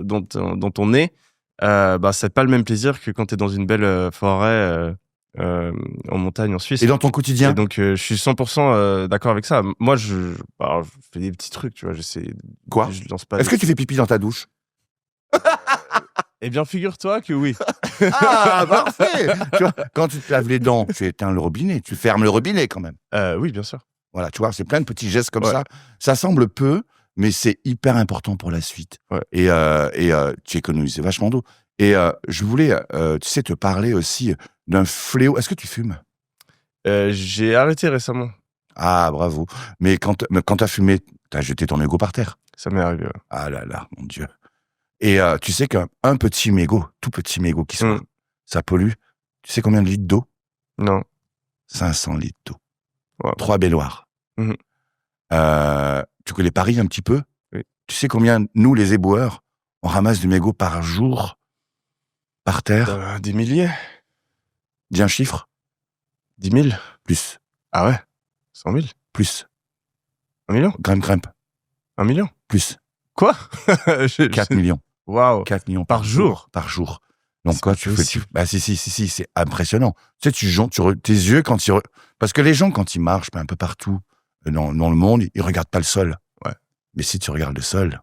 dans ton nez, c'est pas le même plaisir que quand tu es dans une belle forêt en montagne en Suisse. Et dans ton quotidien? Et donc, je suis 100% d'accord avec ça. Moi, je fais des petits trucs, tu vois. Quoi? Je lance pas. Est-ce que tu fais pipi dans ta douche? Eh bien, figure-toi que oui. Ah, parfait! Tu vois, quand tu te laves les dents, tu éteins le robinet, tu fermes le robinet quand même. Oui, bien sûr. Voilà, tu vois, c'est plein de petits gestes comme ça. Ça semble peu, mais c'est hyper important pour la suite. Ouais. Et tu économises vachement d'eau. Et je voulais, te parler aussi d'un fléau. Est-ce que tu fumes? J'ai arrêté récemment. Ah, bravo. Mais quand t'as fumé, t'as jeté ton mégot par terre. Ça m'est arrivé. Ouais. Ah là là, mon Dieu. Et tu sais qu'un petit mégot, tout petit mégot qui soit, ça pollue. Tu sais combien de litres d'eau? Non. 500 litres d'eau. Wow. 3 baignoires. Tu connais Paris un petit peu? Oui. Tu sais combien, nous, les éboueurs, on ramasse du mégot par jour, par terre? Des milliers. Dis un chiffre? 10 000. Plus. Ah ouais? 100 000. Plus. 1 million. Grimpe. 1 million. Plus. Quoi? 4 millions. Waouh. 4 millions par jour. Par jour. Donc, quand tu fais, si, c'est impressionnant. Tu sais, tes yeux, parce que les gens, quand ils marchent un peu partout dans le monde, ils regardent pas le sol. Ouais. Mais si tu regardes le sol,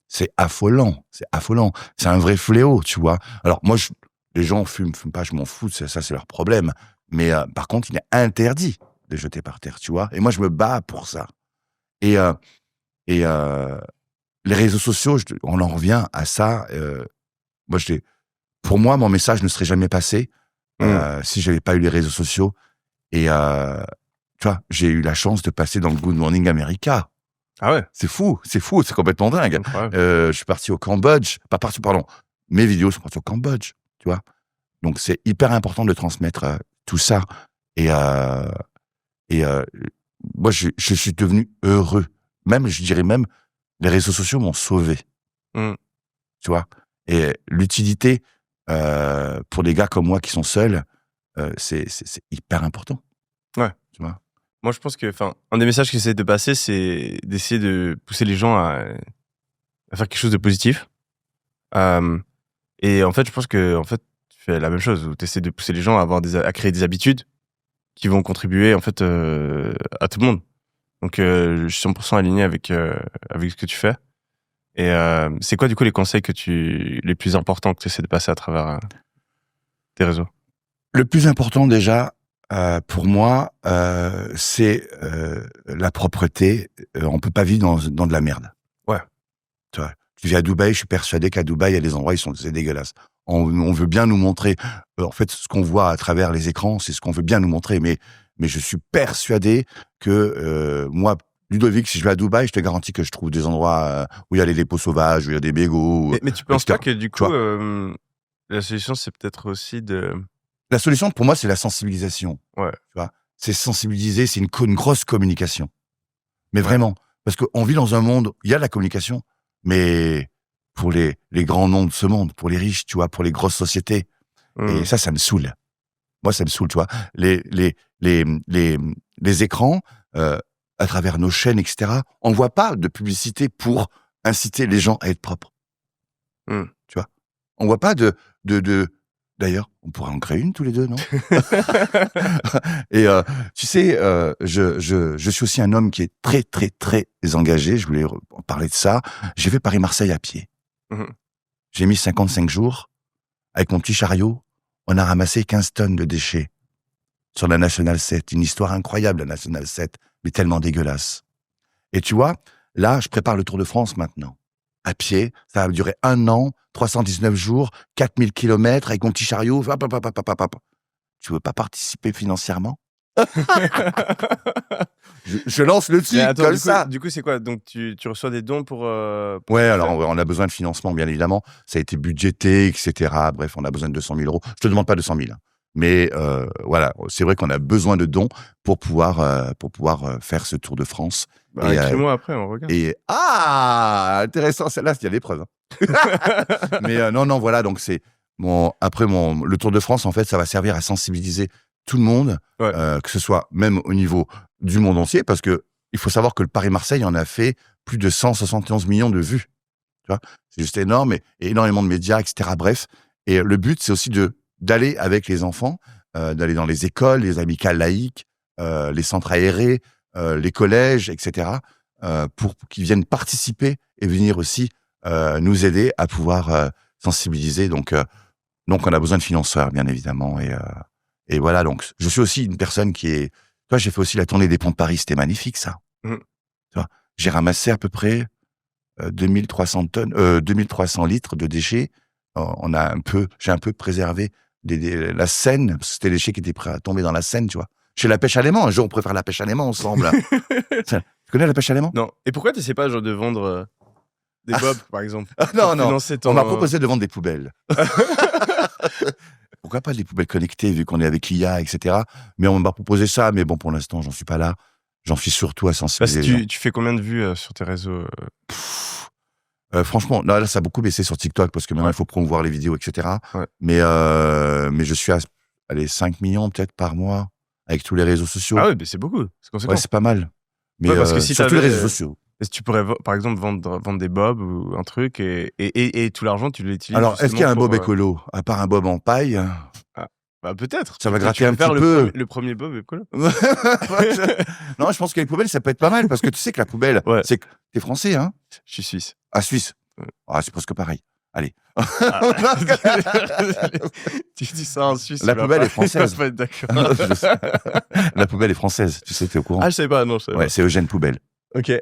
c'est affolant. C'est affolant. C'est un vrai fléau, tu vois. Alors, moi, les gens fument pas, je m'en fous. Ça, c'est leur problème. Mais, par contre, il est interdit de jeter par terre, tu vois. Et moi, je me bats pour ça. Et les réseaux sociaux, on en revient à ça. Pour moi, mon message ne serait jamais passé si j'avais pas eu les réseaux sociaux. Et tu vois, j'ai eu la chance de passer dans le Good Morning America. Ah ouais? C'est fou, c'est complètement dingue. Je suis parti au Cambodge, mes vidéos sont parties au Cambodge, tu vois. Donc, c'est hyper important de transmettre tout ça. Et moi, je suis devenu heureux. Même, je dirais même, les réseaux sociaux m'ont sauvé. Tu vois. Et l'utilité pour des gars comme moi qui sont seuls, c'est hyper important. Ouais. Tu vois. Moi, je pense que, un des messages que j'essaie de passer, c'est d'essayer de pousser les gens à faire quelque chose de positif. Et en fait, je pense que tu fais la même chose, où tu essaies de pousser les gens à créer des habitudes qui vont contribuer à tout le monde. Donc, je suis 100% aligné avec ce que tu fais. Et c'est quoi, du coup, les conseils les plus importants que tu essaies de passer à travers tes réseaux? Le plus important, déjà, pour moi, c'est la propreté. On peut pas vivre dans de la merde. Ouais. Tu vois, tu vis à Dubaï, je suis persuadé qu'à Dubaï, il y a des endroits, c'est dégueulasse. On veut bien nous montrer, en fait, ce qu'on voit à travers les écrans, c'est ce qu'on veut bien nous montrer, mais je suis persuadé que moi, Ludovic, si je vais à Dubaï, je te garantis que je trouve des endroits où il y a des dépôts sauvages, où il y a des mégots. Mais tu penses pas que, du coup, Tu la solution, c'est peut-être aussi de... La solution, pour moi, c'est la sensibilisation. Ouais. Tu vois, c'est sensibiliser, c'est une grosse communication. Mais vraiment, parce qu'on vit dans un monde, il y a de la communication, mais pour les grands noms de ce monde, pour les riches, tu vois, pour les grosses sociétés. Et ça me saoule. Moi, ça me saoule, tu vois. Les écrans, à travers nos chaînes, etc., on voit pas de publicité pour inciter les gens à être propres. Tu vois. On voit pas d'ailleurs, on pourrait en créer une tous les deux, non? Et tu sais, je suis aussi un homme qui est très, très, très engagé. Je voulais en parler de ça. J'ai fait Paris-Marseille à pied. J'ai mis 55 jours. Avec mon petit chariot, on a ramassé 15 tonnes de déchets sur la Nationale 7. Une histoire incroyable, la Nationale 7, mais tellement dégueulasse. Et tu vois, là, je prépare le Tour de France maintenant. À pied, ça va durer 1 an, 319 jours, 4000 kilomètres avec mon petit chariot. Tu veux pas participer financièrement? je lance le truc comme ça. Du coup, c'est quoi? Donc, tu reçois des dons pour ouais, alors on a besoin de financement, bien évidemment. Ça a été budgété, etc. Bref, on a besoin de 200 000 euros. Je te demande pas 200 000. Mais voilà, c'est vrai qu'on a besoin de dons pour pouvoir faire ce Tour de France. Écris-moi après, on regarde. Intéressant, celle-là, il y a des preuves. Mais non, voilà, donc c'est le Tour de France, en fait, ça va servir à sensibiliser tout le monde, que ce soit même au niveau du monde entier, parce que il faut savoir que le Paris-Marseille en a fait plus de 171 millions de vues. Tu vois, c'est juste énorme, et énormément de médias, etc. Bref, et le but, c'est aussi d'aller avec les enfants, d'aller dans les écoles, les amicales laïques, les centres aérés, les collèges, etc., pour qu'ils viennent participer et venir aussi nous aider à pouvoir sensibiliser. Donc, on a besoin de financeurs, bien évidemment. Et voilà, donc, je suis aussi une personne qui est... Toi, j'ai fait aussi la tournée des ponts de Paris, c'était magnifique, ça. Tu vois, j'ai ramassé à peu près 2300 litres de déchets. J'ai un peu préservé la Seine, parce que c'était des déchets qui étaient prêts à tomber dans la Seine, tu vois. Je fais la pêche à l'aimant. Un jour, on pourrait faire la pêche à l'aimant ensemble. Tu connais la pêche à l'aimant? Non. Et pourquoi tu sais pas, genre, de vendre des bobs, par exemple? Non. On m'a proposé de vendre des poubelles. Pourquoi pas des poubelles connectées, vu qu'on est avec l'IA, etc. Mais on m'a proposé ça. Mais bon, pour l'instant, j'en suis pas là. J'en suis surtout à sensibiliser. Tu fais combien de vues sur tes réseaux? Franchement, là, ça a beaucoup baissé sur TikTok, parce que maintenant, il faut promouvoir les vidéos, etc. Ouais. Mais je suis à 5 millions peut-être par mois, avec tous les réseaux sociaux. Ah ouais, mais c'est beaucoup. C'est conséquent. Ouais, c'est pas mal. Mais parce que si sur tous les réseaux sociaux. Est-ce que tu pourrais, par exemple, vendre des bobs ou un truc, et tout l'argent, tu l'utilises? Alors, est-ce qu'il y a un bob écolo, à part un bob en paille? Bah, peut-être. Ça va gratter un petit peu. Le premier bob écolo. Non, je pense que les poubelles, ça peut être pas mal, parce que tu sais que la poubelle, c'est que t'es français, hein? Je suis suisse. Ah, suisse. C'est presque pareil. Allez. Tu dis ça en Suisse. La poubelle est française. Pas être d'accord. La poubelle est française. Tu sais, t'es au courant? Ah, je savais pas, non, je savais pas. C'est Eugène Poubelle. Ok.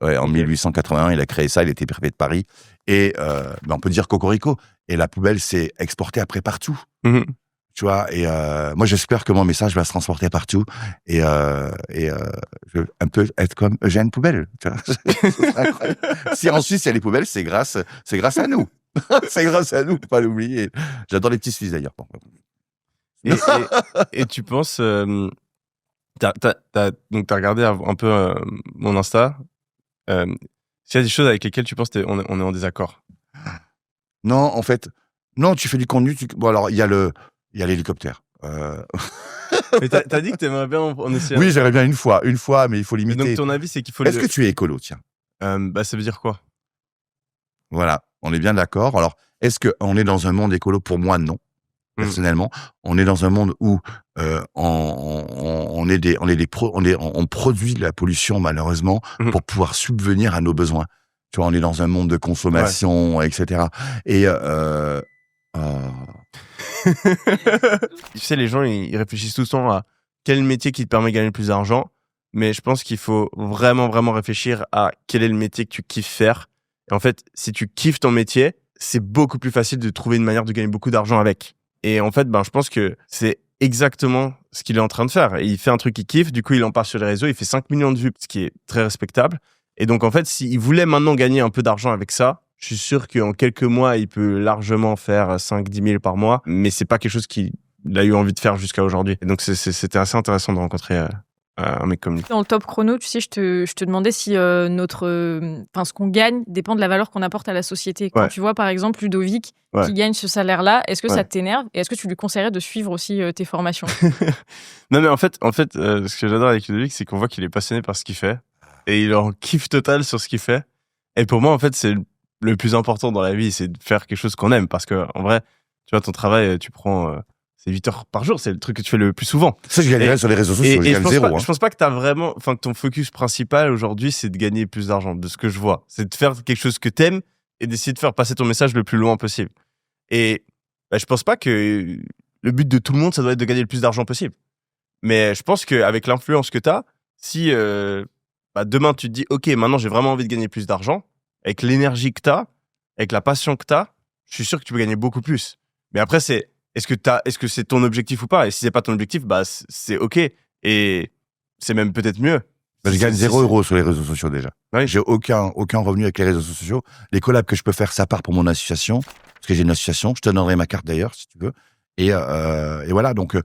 Ouais, en 1881, il a créé ça, il était préfet de Paris. Et on peut dire cocorico. Et la poubelle, c'est exporté après partout. Tu vois, et moi, j'espère que mon message va se transporter partout. Et je veux un peu être comme Eugène Poubelle. Tu vois. C'est incroyable. Si en Suisse, il y a les poubelles, c'est grâce à nous. C'est grâce à nous, faut pas l'oublier. J'adore les petits Suisses, d'ailleurs. Bon. Et tu penses, t'as regardé un peu mon Insta. S'il y a des choses avec lesquelles tu penses on est en désaccord? Non, en fait, non, tu fais du contenu. Bon, alors, il y a l'hélicoptère. Mais t'as dit que t'aimerais bien en essayer. Oui, j'aimerais bien une fois, mais il faut limiter. Donc, ton avis, c'est qu'il faut... Est-ce que tu es écolo, tiens? Ça veut dire quoi? Voilà, on est bien d'accord. Alors, est-ce qu'on est dans un monde écolo? Pour moi, non. Personnellement, on est dans un monde où on produit de la pollution, malheureusement, pour pouvoir subvenir à nos besoins. Tu vois, on est dans un monde de consommation, etc. Et tu sais, les gens, ils réfléchissent tout le temps à quel métier qui te permet de gagner le plus d'argent, mais je pense qu'il faut vraiment, vraiment réfléchir à quel est le métier que tu kiffes faire. Et en fait, si tu kiffes ton métier, c'est beaucoup plus facile de trouver une manière de gagner beaucoup d'argent avec. Et en fait, je pense que c'est exactement ce qu'il est en train de faire. Il fait un truc qu'il kiffe, du coup, il en parle sur les réseaux, il fait 5 millions de vues, ce qui est très respectable. Et donc, en fait, s'il voulait maintenant gagner un peu d'argent avec ça, je suis sûr qu'en quelques mois, il peut largement faire 5-10 000 par mois, mais c'est pas quelque chose qu'il a eu envie de faire jusqu'à aujourd'hui. Et donc, c'était assez intéressant de rencontrer un mec comme lui. Dans le top chrono, tu sais, je te demandais si ce qu'on gagne dépend de la valeur qu'on apporte à la société. Quand tu vois, par exemple, Ludovic qui gagne ce salaire-là, est-ce que ça t'énerve et est-ce que tu lui conseillerais de suivre aussi tes formations? Non, mais en fait, ce que j'adore avec Ludovic, c'est qu'on voit qu'il est passionné par ce qu'il fait et il est en kiff total sur ce qu'il fait. Et pour moi, en fait, c'est le plus important dans la vie, c'est de faire quelque chose qu'on aime. Parce que, en vrai, tu vois, ton travail, tu prends... c'est 8 heures par jour, c'est le truc que tu fais le plus souvent. Ça, je gagne sur les réseaux sociaux, je gagne zéro. Je pense pas que que ton focus principal aujourd'hui, c'est de gagner plus d'argent, de ce que je vois. C'est de faire quelque chose que t'aimes et d'essayer de faire passer ton message le plus loin possible. Et je pense pas que le but de tout le monde, ça doit être de gagner le plus d'argent possible. Mais je pense qu'avec l'influence que t'as, si demain tu te dis, ok, maintenant j'ai vraiment envie de gagner plus d'argent, avec l'énergie que t'as, avec la passion que t'as, je suis sûr que tu peux gagner beaucoup plus. Mais après, est-ce que c'est ton objectif ou pas? Et si c'est pas ton objectif, c'est ok. Et c'est même peut-être mieux. Je gagne 0 € sur les réseaux sociaux déjà. Oui. J'ai aucun revenu avec les réseaux sociaux. Les collabs que je peux faire, ça part pour mon association. Parce que j'ai une association. Je te donnerai ma carte d'ailleurs, si tu veux. Et voilà. Donc,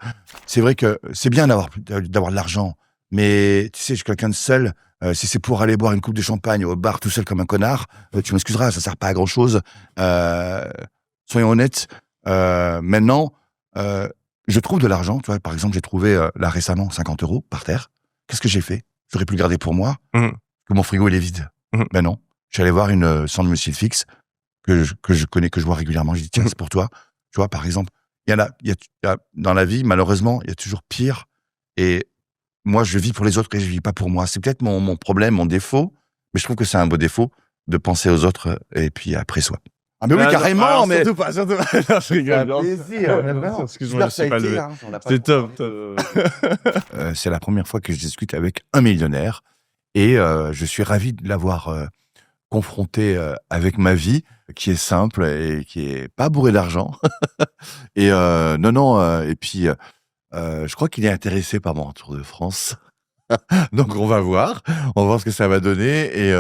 c'est vrai que c'est bien d'avoir de l'argent. Mais tu sais, je suis quelqu'un de seul. Si c'est pour aller boire une coupe de champagne au bar tout seul comme un connard, tu m'excuseras, ça sert pas à grand chose. Soyons honnêtes. Maintenant, je trouve de l'argent. Tu vois, par exemple, j'ai trouvé là récemment 50 € par terre. Qu'est-ce que j'ai fait? J'aurais pu le garder pour moi. Que mon frigo il est vide. Ben non. Je suis allé voir une sans domicile fixe que je connais, que je vois régulièrement. J'ai dit tiens, c'est pour toi. Tu vois, par exemple, il y a dans la vie, malheureusement, il y a toujours pire. Et moi, je vis pour les autres et je vis pas pour moi. C'est peut-être mon problème, mon défaut, mais je trouve que c'est un beau défaut de penser aux autres et puis après soi. Ah mais oui, carrément, mais... Surtout pas. Non, je rigole. Excuse-moi, je sais pas levé. C'est top. C'est la première fois que je discute avec un millionnaire et je suis ravi de l'avoir confronté avec ma vie, qui est simple et qui est pas bourrée d'argent. Et et puis je crois qu'il est intéressé par mon Tour de France. Donc on va voir ce que ça va donner. Et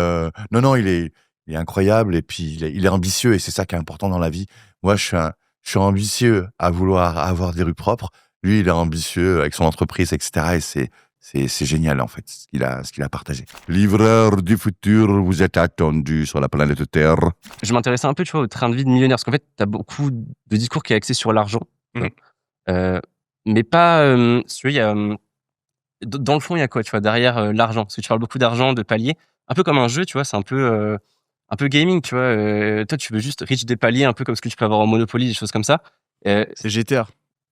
il est incroyable et puis il est ambitieux et c'est ça qui est important dans la vie. Moi, je suis ambitieux à vouloir avoir des rues propres. Lui, il est ambitieux avec son entreprise, etc. Et c'est génial en fait ce qu'il a partagé. Livreur du futur, vous êtes attendu sur la planète Terre. Je m'intéressais un peu, tu vois, au train de vie de millionnaire parce qu'en fait, t'as beaucoup de discours qui est axé sur l'argent, mais pas. Il y a dans le fond, il y a quoi, tu vois, derrière l'argent? Parce que tu parles beaucoup d'argent, de paliers, un peu comme un jeu, tu vois, c'est un peu gaming, tu vois. Toi, tu veux juste reach des paliers, un peu comme ce que tu peux avoir en Monopoly, des choses comme ça. C'est GTA.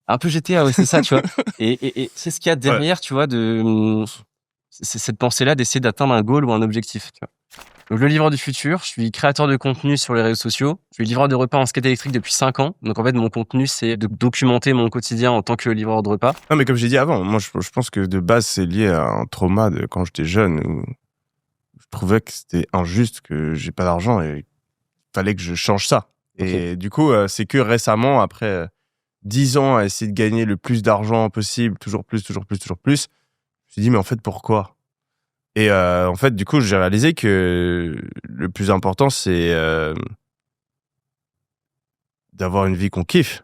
Un peu GTA, ouais, c'est ça, tu vois. Et c'est ce qu'il y a derrière, tu vois, c'est cette pensée-là d'essayer d'atteindre un goal ou un objectif, tu vois. Donc, le livreur du futur, je suis créateur de contenu sur les réseaux sociaux. Je suis livreur de repas en skate électrique depuis 5 ans. Donc, en fait, mon contenu, c'est de documenter mon quotidien en tant que livreur de repas. Non, mais comme j'ai dit avant, moi, je pense que de base, c'est lié à un trauma de quand j'étais jeune où je trouvais que c'était injuste, que j'ai pas d'argent et il fallait que je change ça. Okay. Et du coup, c'est que récemment, après 10 ans à essayer de gagner le plus d'argent possible, toujours plus, je me suis dit, mais en fait, pourquoi? Et en fait, du coup, j'ai réalisé que le plus important, c'est d'avoir une vie qu'on kiffe.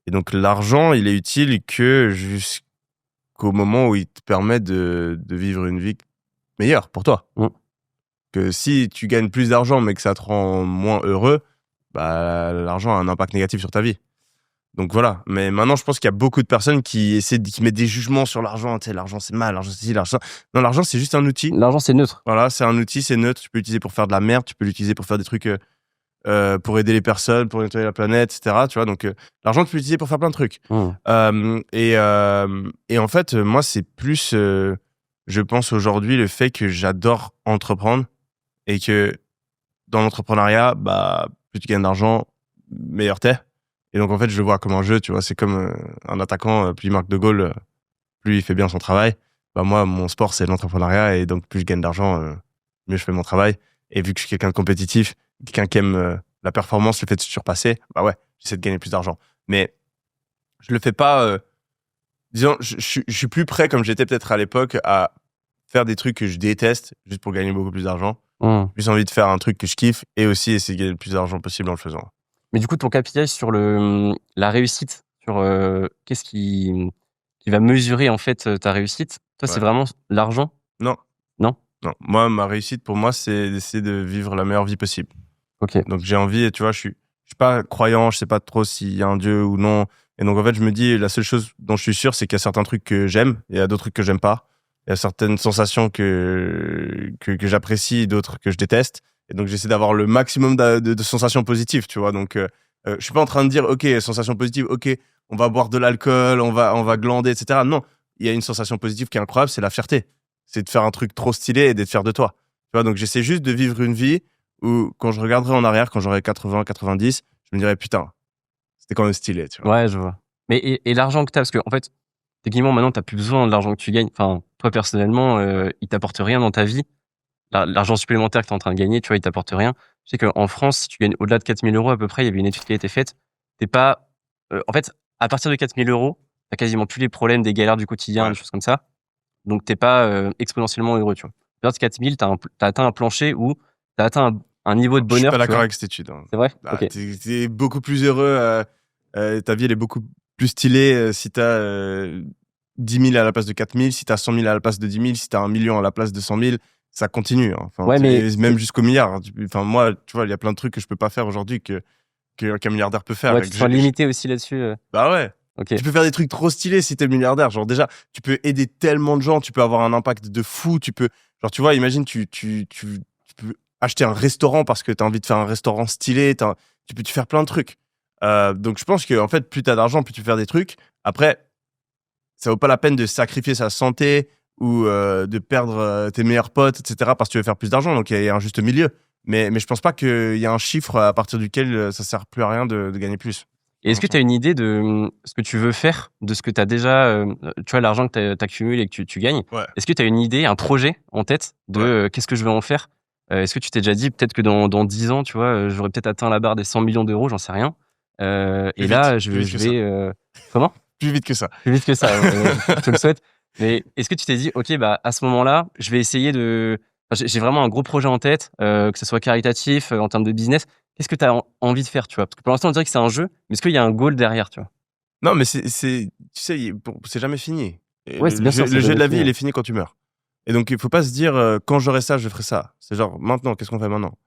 Et donc, l'argent, il est utile que jusqu'au moment où il te permet de vivre une vie meilleure pour toi. Que si tu gagnes plus d'argent, mais que ça te rend moins heureux, bah, l'argent a un impact négatif sur ta vie. Donc voilà. Mais maintenant, je pense qu'il y a beaucoup de personnes qui mettent des jugements sur l'argent. Tu sais, l'argent, c'est mal, l'argent, c'est ci, l'argent. Non, l'argent, c'est juste un outil. L'argent, c'est neutre. Voilà, c'est un outil, c'est neutre. Tu peux l'utiliser pour faire de la merde, tu peux l'utiliser pour faire des trucs, pour aider les personnes, pour nettoyer la planète, etc. Tu vois, donc, l'argent, tu peux l'utiliser pour faire plein de trucs. Et en fait, moi, c'est plus, je pense aujourd'hui, le fait que j'adore entreprendre et que dans l'entrepreneuriat, bah, plus tu gagnes d'argent, meilleur t'es. Et donc, en fait, je le vois comme un jeu, tu vois. C'est comme un attaquant, plus il marque de goal, plus il fait bien son travail. Bah, moi, mon sport, c'est l'entrepreneuriat. Et donc, plus je gagne d'argent, mieux je fais mon travail. Et vu que je suis quelqu'un de compétitif, quelqu'un qui aime la performance, le fait de se surpasser, bah ouais, j'essaie de gagner plus d'argent. Mais je le fais pas... disons, je suis plus prêt, comme j'étais peut-être à l'époque, à faire des trucs que je déteste juste pour gagner beaucoup plus d'argent. Plus envie de faire un truc que je kiffe et aussi essayer de gagner le plus d'argent possible en le faisant. Mais du coup, ton KPI sur la réussite, sur qu'est-ce qui va mesurer en fait ta réussite, toi, c'est vraiment l'argent? Non. Moi, ma réussite, pour moi, c'est d'essayer de vivre la meilleure vie possible. Ok. Donc, j'ai envie, tu vois, je suis pas croyant, je sais pas trop s'il y a un Dieu ou non. Et donc, en fait, je me dis, la seule chose dont je suis sûr, c'est qu'il y a certains trucs que j'aime et il y a d'autres trucs que j'aime pas. Il y a certaines sensations que j'apprécie et d'autres que je déteste. Et donc, j'essaie d'avoir le maximum de sensations positives, tu vois. Donc, je suis pas en train de dire, OK, sensation positive, OK, on va boire de l'alcool, on va glander, etc. Non, il y a une sensation positive qui est incroyable, c'est la fierté. C'est de faire un truc trop stylé et d'être fier de toi. Tu vois, donc j'essaie juste de vivre une vie où, quand je regarderai en arrière, quand j'aurai 80, 90, je me dirais, putain, c'était quand même stylé, tu vois. Ouais, je vois. Mais et l'argent que t'as, parce que, en fait, techniquement, maintenant, t'as plus besoin de l'argent que tu gagnes. Enfin, toi, personnellement, il t'apporte rien dans ta vie. L'argent supplémentaire que t'es en train de gagner, tu vois, il t'apporte rien. Je sais qu'en France, si tu gagnes au-delà de 4 000 € à peu près, il y avait une étude qui a été faite. T'es pas, en fait, à partir de 4 000 €, t'as quasiment plus les problèmes, des galères du quotidien, des choses comme ça. Donc, t'es pas exponentiellement heureux, tu vois. À partir de 4 000, t'as atteint un plancher où t'as atteint un niveau de bonheur. Je suis pas d'accord avec cette étude. Hein. C'est vrai? Bah, Ok. t'es beaucoup plus heureux. Ta vie, elle est beaucoup plus stylée si t'as 10 000 à la place de 4 000, si t'as 100 000 à la place de 10 000, si t'as 1 million à la place de 100 000. Ça continue. Hein. Enfin, Ouais, mais même jusqu'au milliard. Enfin, moi, tu vois, il y a plein de trucs que je peux pas faire aujourd'hui qu'un milliardaire peut faire. ouais, tu te sens limité aussi là-dessus. Bah ouais. Ok. Tu peux faire des trucs trop stylés si t'es milliardaire. Genre, déjà, tu peux aider tellement de gens, tu peux avoir un impact de fou. Tu peux, genre, tu vois, imagine, tu peux acheter un restaurant parce que t'as envie de faire un restaurant stylé. Tu peux faire plein de trucs. Donc, je pense que, en fait, plus t'as d'argent, plus tu peux faire des trucs. Après, ça vaut pas la peine de sacrifier sa santé ou de perdre tes meilleurs potes, etc. parce que tu veux faire plus d'argent. Donc, il y a un juste milieu. Mais je pense pas qu'il y a un chiffre à partir duquel ça sert plus à rien de gagner plus. Et est-ce que tu as une idée de ce que tu veux faire, de ce que tu as déjà, tu vois, l'argent que tu accumules et que tu gagnes? Ouais. Est-ce que tu as une idée, un projet en tête de qu'est-ce que je veux en faire? Est-ce que tu t'es déjà dit peut-être que dans 10 ans, tu vois, j'aurais peut-être atteint la barre des 100 millions d'euros, j'en sais rien. Et là, je vais. Comment? Plus vite que ça. Plus vite que ça, je te le souhaite. Mais est-ce que tu t'es dit, OK, bah, à ce moment-là, je vais essayer de. Enfin, j'ai vraiment un gros projet en tête, que ce soit caritatif, en termes de business. Qu'est-ce que tu as envie de faire, tu vois? Parce que pour l'instant, on dirait que c'est un jeu, mais est-ce qu'il y a un goal derrière, tu vois? Non, mais tu sais, c'est jamais fini. Et Ouais, c'est bien sûr, le c'est jeu de jamais la vie, fini. il est fini quand tu meurs. Et donc, il faut pas se dire, quand j'aurai ça, je ferai ça. C'est genre, maintenant, qu'est-ce qu'on fait maintenant?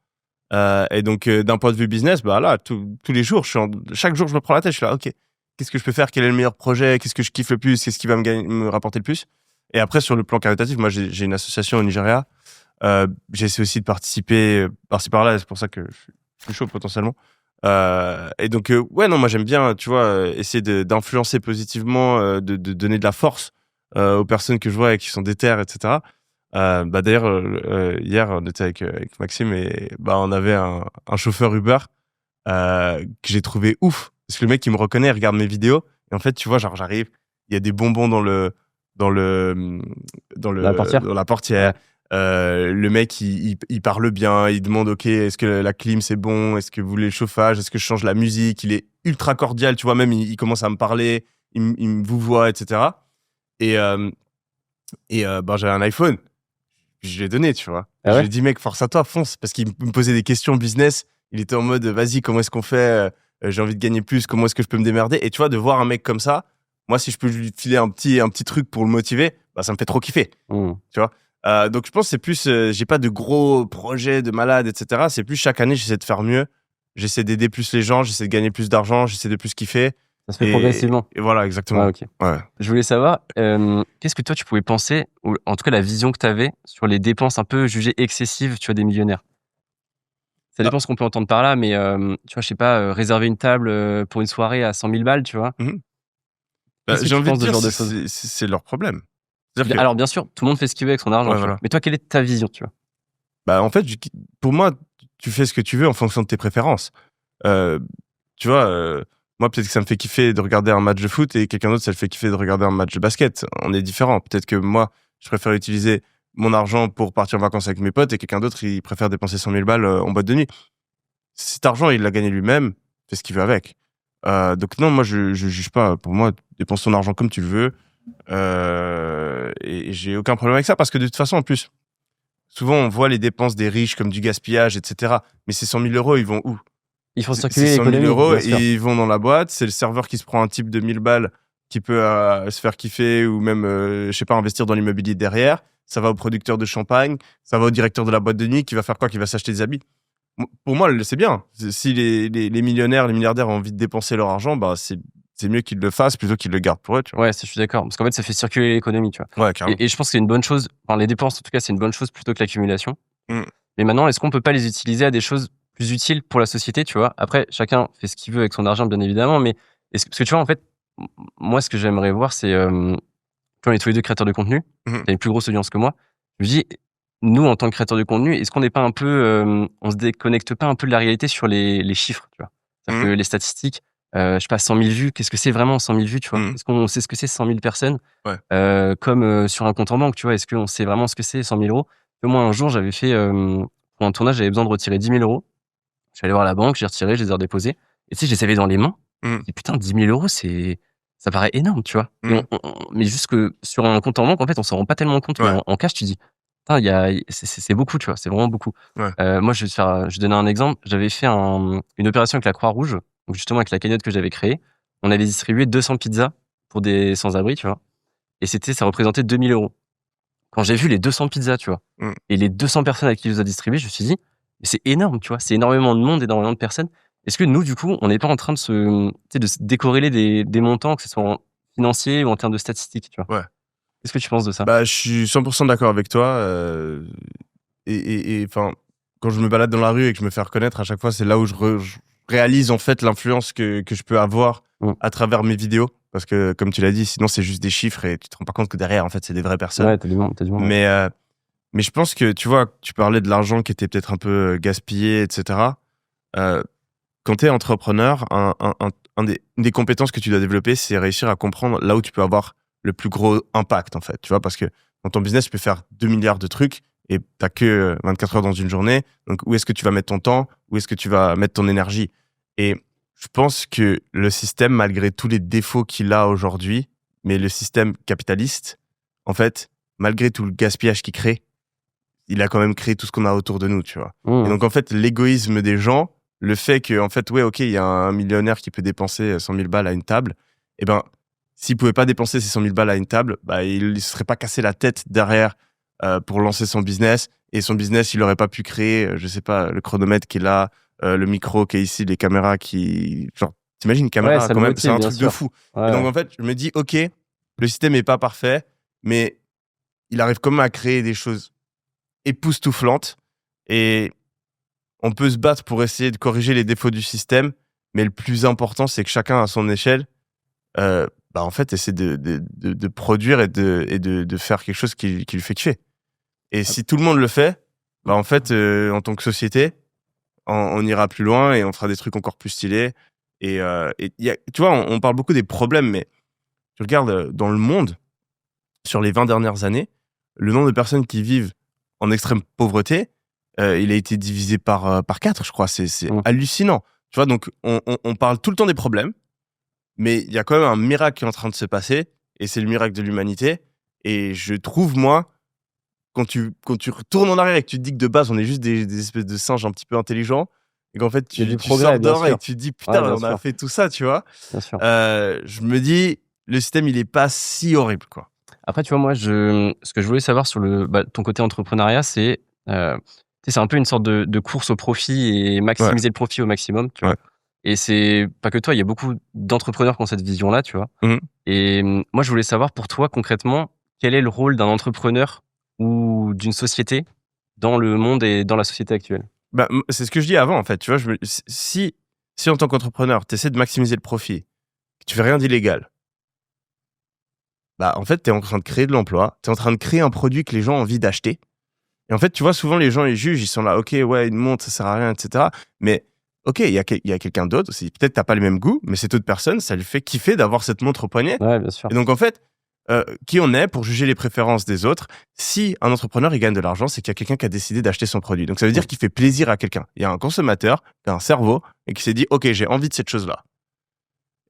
Et donc, d'un point de vue business, bah là, tous les jours, chaque jour, je me prends la tête, je suis là, OK, qu'est-ce que je peux faire? Quel est le meilleur projet? Qu'est-ce que je kiffe le plus? Qu'est-ce qui va me rapporter le plus? Et après, sur le plan caritatif, moi, j'ai une association au Nigeria. J'essaie aussi de participer par-ci par-là, c'est pour ça que je suis chaud potentiellement. Et donc, ouais, non, moi j'aime bien, tu vois, essayer d'influencer positivement, de donner de la force aux personnes que je vois et qui sont déter, etc. Bah d'ailleurs, hier, on était avec Maxime et bah on avait un chauffeur Uber que j'ai trouvé ouf parce que le mec il me reconnaît, il regarde mes vidéos et en fait, tu vois, genre j'arrive, il y a des bonbons dans la portière. Le mec il parle bien, il demande OK, est-ce que la clim c'est bon, est-ce que vous voulez le chauffage, est-ce que je change la musique, il est ultra cordial, tu vois, même il commence à me parler, il me vouvoie, etc. Et bah j'avais un iPhone, je lui ai donné, tu vois. Ah ouais? Je lui ai dit mec, force à toi, fonce, parce qu'il me posait des questions business, il était en mode vas-y, comment est-ce qu'on fait, j'ai envie de gagner plus, comment est-ce que je peux me démerder? Et tu vois, de voir un mec comme ça, moi, si je peux lui filer un petit truc pour le motiver, bah, ça me fait trop kiffer. Tu vois? Donc, je pense que c'est plus, j'ai pas de gros projets de malade, etc. C'est plus chaque année, j'essaie de faire mieux. J'essaie d'aider plus les gens, j'essaie de gagner plus d'argent, j'essaie de plus kiffer. Ça se fait progressivement. Et voilà, exactement. Ouais, ok. Ouais. Je voulais savoir, qu'est-ce que toi tu pouvais penser, ou en tout cas la vision que tu avais sur les dépenses un peu jugées excessives, tu vois, des millionnaires. Ça dépend ce qu'on peut entendre par là, mais tu vois, je sais pas, réserver une table pour une soirée à 100 000 balles, tu vois. Bah, Qu'est-ce que j'ai tu envie de penses de ce dire, genre de choses? c'est leur problème. C'est-à-dire que, Alors bien sûr, tout le monde fait ce qu'il veut avec son argent, Ouais, tu vois. voilà. Mais toi, quelle est ta vision, tu vois? bah, en fait, pour moi, tu fais ce que tu veux en fonction de tes préférences. Tu vois, moi, peut-être que ça me fait kiffer de regarder un match de foot et quelqu'un d'autre, ça le fait kiffer de regarder un match de basket. On est différents. Peut-être que moi, je préfère utiliser mon argent pour partir en vacances avec mes potes et quelqu'un d'autre, il préfère dépenser 100 000 balles en boîte de nuit. Cet argent, il l'a gagné lui-même, fait ce qu'il veut avec. Donc non, moi, je juge pas. Pour moi, dépense ton argent comme tu le veux. Et j'ai aucun problème avec ça parce que de toute façon, en plus, souvent, on voit les dépenses des riches comme du gaspillage, etc. Mais ces 100 000 euros, ils vont où? Il faut C'est circuler 100 000 l'économie, euros bien sûr. et ils vont dans la boîte. C'est le serveur qui se prend un type de 1000 balles qui peut se faire kiffer ou même, je sais pas, investir dans l'immobilier derrière. Ça va au producteur de champagne, ça va au directeur de la boîte de nuit qui va faire quoi? Qui va s'acheter des habits. Pour moi, c'est bien. Si les millionnaires, les milliardaires ont envie de dépenser leur argent, bah c'est mieux qu'ils le fassent plutôt qu'ils le gardent pour eux. Tu vois. Ouais, ça, je suis d'accord. Parce qu'en fait, ça fait circuler l'économie, tu vois. Ouais, carrément. Et je pense que c'est une bonne chose. Enfin, les dépenses, en tout cas, c'est une bonne chose plutôt que l'accumulation. Mais maintenant, est-ce qu'on peut pas les utiliser à des choses plus utiles pour la société, tu vois? Après, chacun fait ce qu'il veut avec son argent, bien évidemment, mais parce que tu vois, en fait, moi, ce que j'aimerais voir, c'est, tu vois, on est tous les deux créateurs de contenu. T'as une plus grosse audience que moi. Je me dis, nous, en tant que créateurs de contenu, est-ce qu'on n'est pas un peu, on se déconnecte pas un peu de la réalité sur les chiffres, tu vois? C'est-à-dire que les statistiques, je sais pas, 100 000 vues, qu'est-ce que c'est vraiment 100 000 vues, tu vois? Est-ce qu'on sait ce que c'est 100 000 personnes? Ouais. Comme sur un compte en banque, tu vois? Est-ce qu'on sait vraiment ce que c'est 100 000 euros? Moi, un jour, j'avais fait, pour un tournage, j'avais besoin de retirer 10 000 euros. Je suis allé voir la banque, j'ai retiré, je les ai redéposés. Et tu sais, je les avais dans les mains. Et putain, 10 000 euros, ça paraît énorme, tu vois. Et mais juste que sur un compte en banque, en fait, on s'en rend pas tellement compte. Ouais. Mais en cash, tu dis, putain, c'est beaucoup, tu vois. C'est vraiment beaucoup. Ouais. Moi, je vais donner un exemple. J'avais fait une opération avec la Croix-Rouge, donc justement avec la cagnotte que j'avais créée. On avait distribué 200 pizzas pour des sans-abri, tu vois. Et ça représentait 2 000 euros. Quand j'ai vu les 200 pizzas, tu vois, et les 200 personnes à qui ils les a distribuées, je me suis dit, mais c'est énorme, tu vois, c'est énormément de monde, énormément de personnes. Est-ce que nous, du coup, on n'est pas en train de se décorréler des montants, que ce soit financier ou en termes de statistiques, tu vois? Ouais. Qu'est-ce que tu penses de ça? Bah, je suis 100% d'accord avec toi. Et enfin, quand je me balade dans la rue et que je me fais reconnaître, à chaque fois, c'est là où je réalise en fait l'influence que je peux avoir à travers mes vidéos. Parce que, comme tu l'as dit, sinon c'est juste des chiffres et tu te rends pas compte que derrière, en fait, c'est des vraies personnes. Ouais, t'as du monde. Ouais. Mais je pense que, tu vois, tu parlais de l'argent qui était peut-être un peu gaspillé, etc. Quand tu es entrepreneur, une des compétences que tu dois développer, c'est réussir à comprendre là où tu peux avoir le plus gros impact, en fait. Tu vois, parce que dans ton business, tu peux faire 2 milliards de trucs et t'as que 24 heures dans une journée. Donc, où est-ce que tu vas mettre ton temps? Où est-ce que tu vas mettre ton énergie? Et je pense que le système, malgré tous les défauts qu'il a aujourd'hui, mais le système capitaliste, en fait, malgré tout le gaspillage qu'il crée, il a quand même créé tout ce qu'on a autour de nous, tu vois. Et donc, en fait, l'égoïsme des gens, le fait que, en fait, ouais, ok, il y a un millionnaire qui peut dépenser 100 000 balles à une table, eh ben, s'il pouvait pas dépenser ces 100 000 balles à une table, bah, il se serait pas cassé la tête derrière pour lancer son business. Et son business, il aurait pas pu créer, je sais pas, le chronomètre qui est là, le micro qui est ici, les caméras qui... Genre, t'imagines une caméra quand même, c'est un truc de fou. Ouais. Et donc, en fait, je me dis, ok, le système est pas parfait, mais il arrive quand même à créer des choses époustouflantes. Et on peut se battre pour essayer de corriger les défauts du système, mais le plus important, c'est que chacun à son échelle, bah en fait, essaie de produire et de faire quelque chose qui lui fait kiffer. Et si tout le monde le fait, bah en fait, en tant que société, on ira plus loin et on fera des trucs encore plus stylés. Et tu vois, on parle beaucoup des problèmes, mais tu regardes dans le monde, sur les 20 dernières années, le nombre de personnes qui vivent en extrême pauvreté, il a été divisé par 4, je crois. C'est hallucinant. Tu vois, donc on parle tout le temps des problèmes, mais il y a quand même un miracle qui est en train de se passer, et c'est le miracle de l'humanité. Et je trouve, moi, quand tu retournes en arrière et que tu te dis que de base, on est juste des espèces de singes un petit peu intelligents, et qu'en fait, Il y a tu du progrès, sors bien dehors et sûr. tu te dis, putain, Ouais, bien on a sûr. fait tout ça, tu vois. Bien sûr. Je me dis, le système, il est pas si horrible, quoi. Après, tu vois, moi, ce que je voulais savoir sur ton côté entrepreneuriat, c'est, tu sais, c'est un peu une sorte de course au profit et maximiser le profit au maximum, tu vois. Et c'est pas que toi, il y a beaucoup d'entrepreneurs qui ont cette vision-là, tu vois. Mhm. Et moi, je voulais savoir pour toi, concrètement, quel est le rôle d'un entrepreneur ou d'une société dans le monde et dans la société actuelle? Bah, c'est ce que je dis avant, en fait. Tu vois, si en tant qu'entrepreneur, tu essaies de maximiser le profit, que tu fais rien d'illégal, bah, en fait, tu es en train de créer de l'emploi, tu es en train de créer un produit que les gens ont envie d'acheter. Et en fait, tu vois, souvent, les gens, ils jugent, ils sont là, ok, ouais, une montre, ça sert à rien, etc. Mais, ok, il y a quelqu'un d'autre aussi. Peut-être t'as pas les mêmes goûts, mais cette autre personne, ça lui fait kiffer d'avoir cette montre au poignet. Ouais, bien sûr. Et donc, en fait, qui on est pour juger les préférences des autres? Si un entrepreneur, il gagne de l'argent, c'est qu'il y a quelqu'un qui a décidé d'acheter son produit. Donc, ça veut dire qu'il fait plaisir à quelqu'un. Il y a un consommateur, qui a un cerveau, et qui s'est dit, ok, j'ai envie de cette chose-là.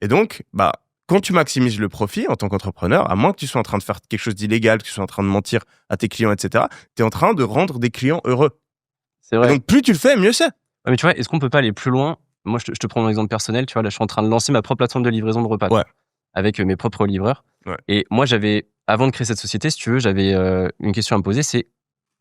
Et donc, bah, quand tu maximises le profit en tant qu'entrepreneur, à moins que tu sois en train de faire quelque chose d'illégal, que tu sois en train de mentir à tes clients, etc., tu es en train de rendre des clients heureux. C'est vrai. Et donc, plus tu le fais, mieux c'est. Ouais, mais tu vois, est-ce qu'on peut pas aller plus loin? Moi, je te prends un exemple personnel. Tu vois, là, je suis en train de lancer ma propre plateforme de livraison de repas. Ouais. Avec mes propres livreurs. Ouais. Et moi, avant de créer cette société, si tu veux, j'avais une question à me poser, c'est,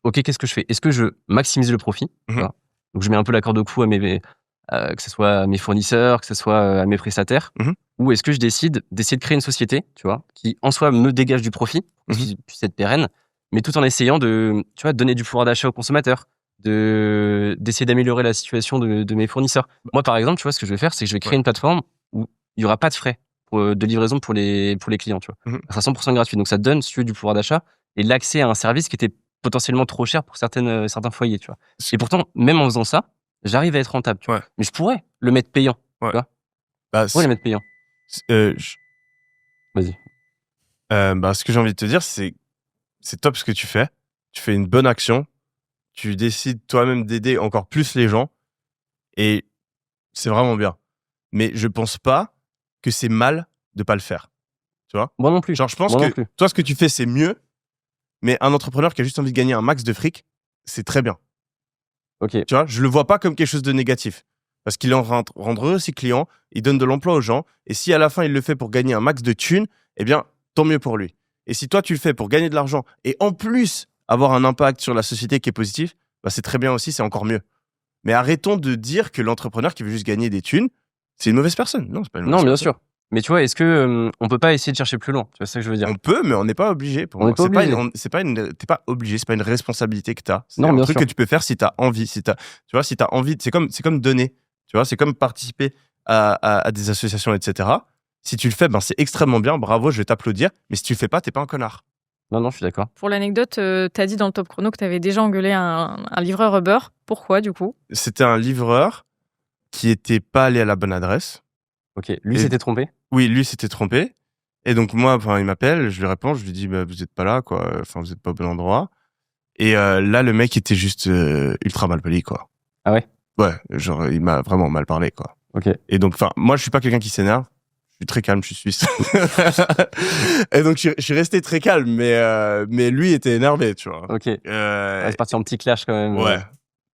ok, qu'est-ce que je fais? Est-ce que je maximise le profit? Tu vois, donc, je mets un peu la corde au cou que ce soit à mes fournisseurs, que ce soit à mes prestataires, ou est-ce que je décide d'essayer de créer une société, tu vois, qui en soi me dégage du profit, qui puisse être pérenne, mais tout en essayant de, tu vois, donner du pouvoir d'achat aux consommateurs, d'essayer d'améliorer la situation de mes fournisseurs. Moi, par exemple, tu vois, ce que je vais faire, c'est que je vais créer une plateforme où il n'y aura pas de frais de livraison pour les clients, tu vois. Ça sera 100% gratuit. Donc, ça te donne, si tu veux, du pouvoir d'achat et l'accès à un service qui était potentiellement trop cher pour certains foyers, tu vois. Et pourtant, même en faisant ça, j'arrive à être rentable, tu vois. Mais je pourrais le mettre payant, tu vois. Bah, je pourrais le mettre payant. Vas-y. Bah, ce que j'ai envie de te dire, c'est top ce que tu fais. Tu fais une bonne action. Tu décides toi-même d'aider encore plus les gens. Et c'est vraiment bien. Mais je pense pas que c'est mal de pas le faire. Tu vois? Moi non plus. Genre, je pense que toi, ce que tu fais, c'est mieux. Mais un entrepreneur qui a juste envie de gagner un max de fric, c'est très bien. Ok. Tu vois? Je le vois pas comme quelque chose de négatif. Parce qu'il en rendre heureux ses clients, il donne de l'emploi aux gens. Et si à la fin, il le fait pour gagner un max de thunes, eh bien, tant mieux pour lui. Et si toi, tu le fais pour gagner de l'argent et en plus avoir un impact sur la société qui est positif, bah, c'est très bien aussi, c'est encore mieux. Mais arrêtons de dire que l'entrepreneur qui veut juste gagner des thunes, c'est une mauvaise personne. Non, c'est pas une mauvaise personne. Non, bien sûr. Mais tu vois, est-ce que on peut pas essayer de chercher plus loin? Tu vois ce que je veux dire? On peut, mais on n'est pas obligé. Pour moi, t'es pas obligé. C'est pas une responsabilité que t'as. C'est un truc que tu peux faire si t'as envie. Tu vois, si t'as envie, c'est comme donner. Tu vois, c'est comme participer à des associations, etc. Si tu le fais, ben c'est extrêmement bien. Bravo, je vais t'applaudir. Mais si tu le fais pas, t'es pas un connard. Non, je suis d'accord. Pour l'anecdote, t'as dit dans le top chrono que t'avais déjà engueulé un livreur Uber. Pourquoi, du coup? C'était un livreur qui était pas allé à la bonne adresse. Ok. Lui s'était trompé? Oui, lui s'était trompé. Et donc moi, il m'appelle, je lui réponds, je lui dis, bah, vous êtes pas là, quoi. Enfin, vous êtes pas au bon endroit. Et là, le mec était juste ultra mal poli, quoi. Ah ouais? Ouais, genre, il m'a vraiment mal parlé, quoi. Ok. Et donc, moi, je suis pas quelqu'un qui s'énerve. Je suis très calme, je suis suisse. Et donc, je suis resté très calme, mais lui était énervé, tu vois. Ok. C'est parti en petit clash, quand même. Ouais.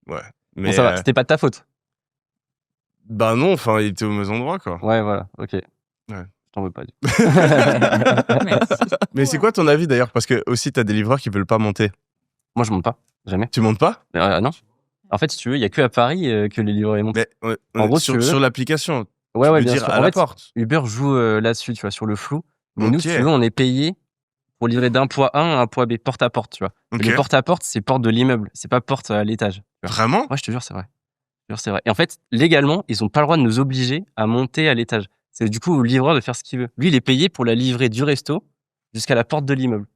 Bon, Mais ça va, c'était pas de ta faute. Bah non, il était au mauvais endroit, quoi. Ouais, voilà, ok. Ouais. Je t'en veux pas, du coup. Mais c'est quoi ton avis, d'ailleurs? Parce que aussi, t'as des livreurs qui veulent pas monter. Moi, je monte pas. Jamais. Tu montes pas? Non. En fait, si tu veux, il y a que à Paris que les livreurs montent. Mais, en gros, sur l'application. Ouais, tu veux bien dire sûr. à la porte. Uber joue là-dessus, tu vois, sur le flou. Mais Ok. nous, si tu veux, on est payé pour livrer d'un point A à un point B, porte à porte, tu vois. Ok. Les porte à porte, c'est porte de l'immeuble, c'est pas porte à l'étage. Vraiment? Ouais, je te jure, c'est vrai. Et en fait, légalement, ils ont pas le droit de nous obliger à monter à l'étage. C'est du coup au livreur de faire ce qu'il veut. Lui, il est payé pour la livrer du resto jusqu'à la porte de l'immeuble.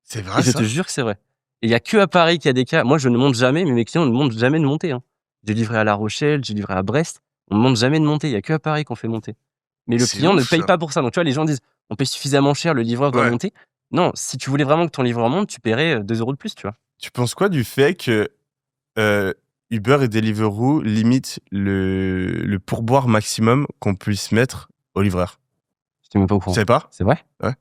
C'est vrai, Et je te jure que c'est vrai. Et il y a que à Paris qu'il y a des cas. Moi, je ne monte jamais, mais mes clients ne montent jamais de monter. Hein. J'ai livré à La Rochelle, j'ai livré à Brest. On ne monte jamais de monter. Il y a que à Paris qu'on fait monter. Mais le client ne paye pas pour ça. Donc, tu vois, les gens disent, on paye suffisamment cher, le livreur doit monter. Non, si tu voulais vraiment que ton livreur monte, tu paierais 2 € de plus, tu vois. Tu penses quoi du fait que Uber et Deliveroo limitent le pourboire maximum qu'on puisse mettre au livreur? Je t'ai même pas au courant. Tu sais pas? C'est vrai? Ouais.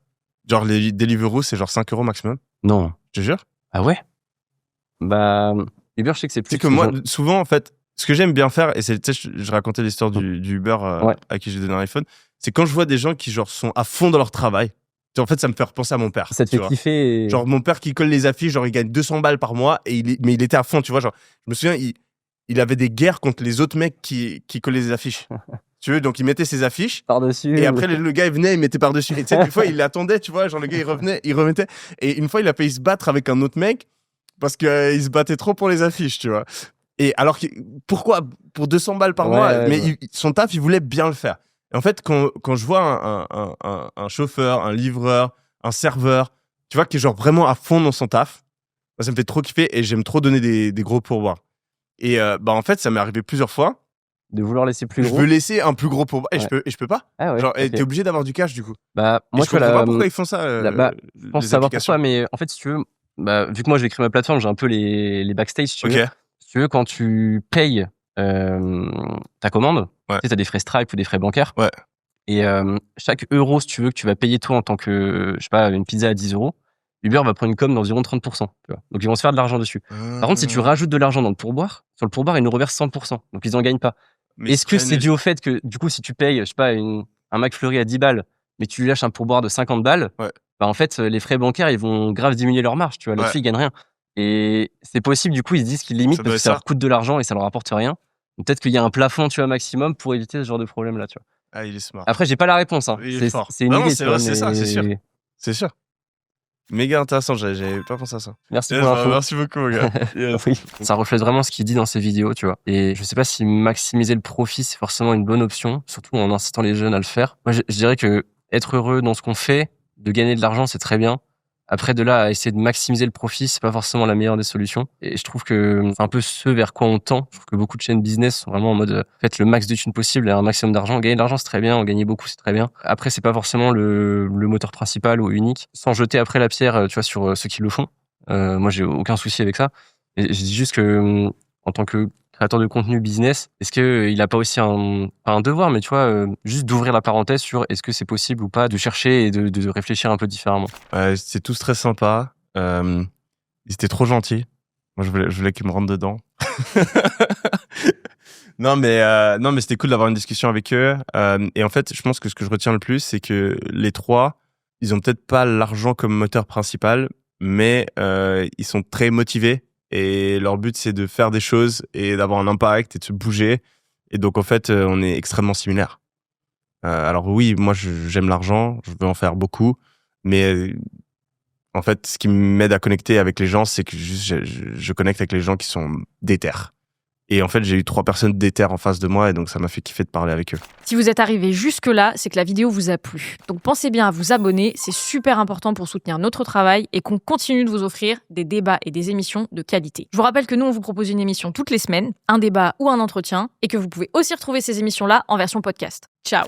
Genre, les Deliveroo, c'est genre 5 € maximum? Non. Je te jure? Ah ouais? Bah, Uber, je sais que c'est plus. C'est que moi, souvent, en fait, ce que j'aime bien faire, et c'est, tu sais, je racontais l'histoire du Uber à qui j'ai donné un iPhone, c'est quand je vois des gens qui genre sont à fond dans leur travail. En fait, ça me fait repenser à mon père. Ça te fait kiffer. Genre, mon père qui colle les affiches, genre, il gagne 200 balles par mois, mais il était à fond, tu vois. Genre, je me souviens, il avait des guerres contre les autres mecs qui collaient les affiches. Tu veux, donc il mettait ses affiches. Par-dessus. Et après, le gars, il venait, il mettait par-dessus. Et tu sais, des fois, il l'attendait, tu vois. Genre, le gars, il revenait, il remettait. Et une fois, il a failli se battre avec un autre mec parce qu'il se battait trop pour les affiches, tu vois. Et alors, pourquoi? Pour 200 balles par mois. Mais son taf, il voulait bien le faire. Et en fait, quand je vois un chauffeur, un livreur, un serveur, tu vois, qui est genre vraiment à fond dans son taf, moi, ça me fait trop kiffer et j'aime trop donner des gros pourboires. Et en fait, ça m'est arrivé plusieurs fois. De vouloir laisser plus gros. Je veux laisser un plus gros pourboire. Et je peux pas. Ah ouais, genre, okay. t'es obligé d'avoir du cash, du coup. Bah, moi, je comprends pas pourquoi ils font ça. Je pense savoir pourquoi, mais en fait, si tu veux, vu que moi, j'ai créé ma plateforme, j'ai un peu les backstage, si tu veux. Si tu veux, quand tu payes ta commande, tu sais, t'as des frais Stripe ou des frais bancaires. Ouais. Et chaque euro, si tu veux, que tu vas payer toi en tant que, je sais pas, une pizza à 10 €, Uber va prendre une com d'environ 30%. Tu vois. Donc, ils vont se faire de l'argent dessus. Par contre, si tu rajoutes de l'argent dans le pourboire, sur le pourboire, ils nous reversent 100%. Donc, ils en gagnent pas. Est-ce que c'est dû au fait que, du coup, si tu payes, je sais pas, un McFlurry à 10 balles, mais tu lui lâches un pourboire de 50 balles, en fait, les frais bancaires, ils vont grave diminuer leur marge, tu vois. Là-dessus, ils gagnent rien. Et c'est possible, du coup, ils se disent qu'ils limitent parce que ça leur coûte de l'argent et ça leur apporte rien. Donc, peut-être qu'il y a un plafond, tu vois, maximum pour éviter ce genre de problème-là, tu vois. Ah, il est smart. Après, j'ai pas la réponse, hein. C'est une idée, c'est vrai, c'est ça, c'est sûr. C'est sûr. Méga intéressant, j'avais pas pensé à ça. Merci pour l'info. Merci beaucoup, mon gars. Oui. Ça reflète vraiment ce qu'il dit dans ses vidéos, tu vois. Et je sais pas si maximiser le profit, c'est forcément une bonne option, surtout en incitant les jeunes à le faire. Moi, je dirais que être heureux dans ce qu'on fait, de gagner de l'argent, c'est très bien. Après, de là à essayer de maximiser le profit, c'est pas forcément la meilleure des solutions. Et je trouve que c'est un peu ce vers quoi on tend. Je trouve que beaucoup de chaînes business sont vraiment en mode faites le max de thunes possible et un maximum d'argent. Gagner de l'argent, c'est très bien. En gagner beaucoup, c'est très bien. Après, c'est pas forcément le moteur principal ou unique. Sans jeter après la pierre, tu vois, sur ceux qui le font. Moi, j'ai aucun souci avec ça. Et je dis juste que, en tant que créateur de contenu business, est-ce qu'il a pas aussi pas un devoir, mais tu vois, juste d'ouvrir la parenthèse sur est-ce que c'est possible ou pas de chercher et de réfléchir un peu différemment. C'est tous très sympa. Ils étaient trop gentils. Moi, je voulais qu'ils me rentrent dedans. Non, mais c'était cool d'avoir une discussion avec eux. Et en fait, je pense que ce que je retiens le plus, c'est que les trois, ils ont peut-être pas l'argent comme moteur principal, mais ils sont très motivés. Et leur but, c'est de faire des choses et d'avoir un impact et de se bouger. Et donc, en fait, on est extrêmement similaires. Alors oui, moi, j'aime l'argent, je veux en faire beaucoup. Mais en fait, ce qui m'aide à connecter avec les gens, c'est que je connecte avec les gens qui sont déter. Et en fait, j'ai eu 3 personnes déter en face de moi et donc ça m'a fait kiffer de parler avec eux. Si vous êtes arrivé jusque-là, c'est que la vidéo vous a plu. Donc pensez bien à vous abonner, c'est super important pour soutenir notre travail et qu'on continue de vous offrir des débats et des émissions de qualité. Je vous rappelle que nous, on vous propose une émission toutes les semaines, un débat ou un entretien, et que vous pouvez aussi retrouver ces émissions-là en version podcast. Ciao!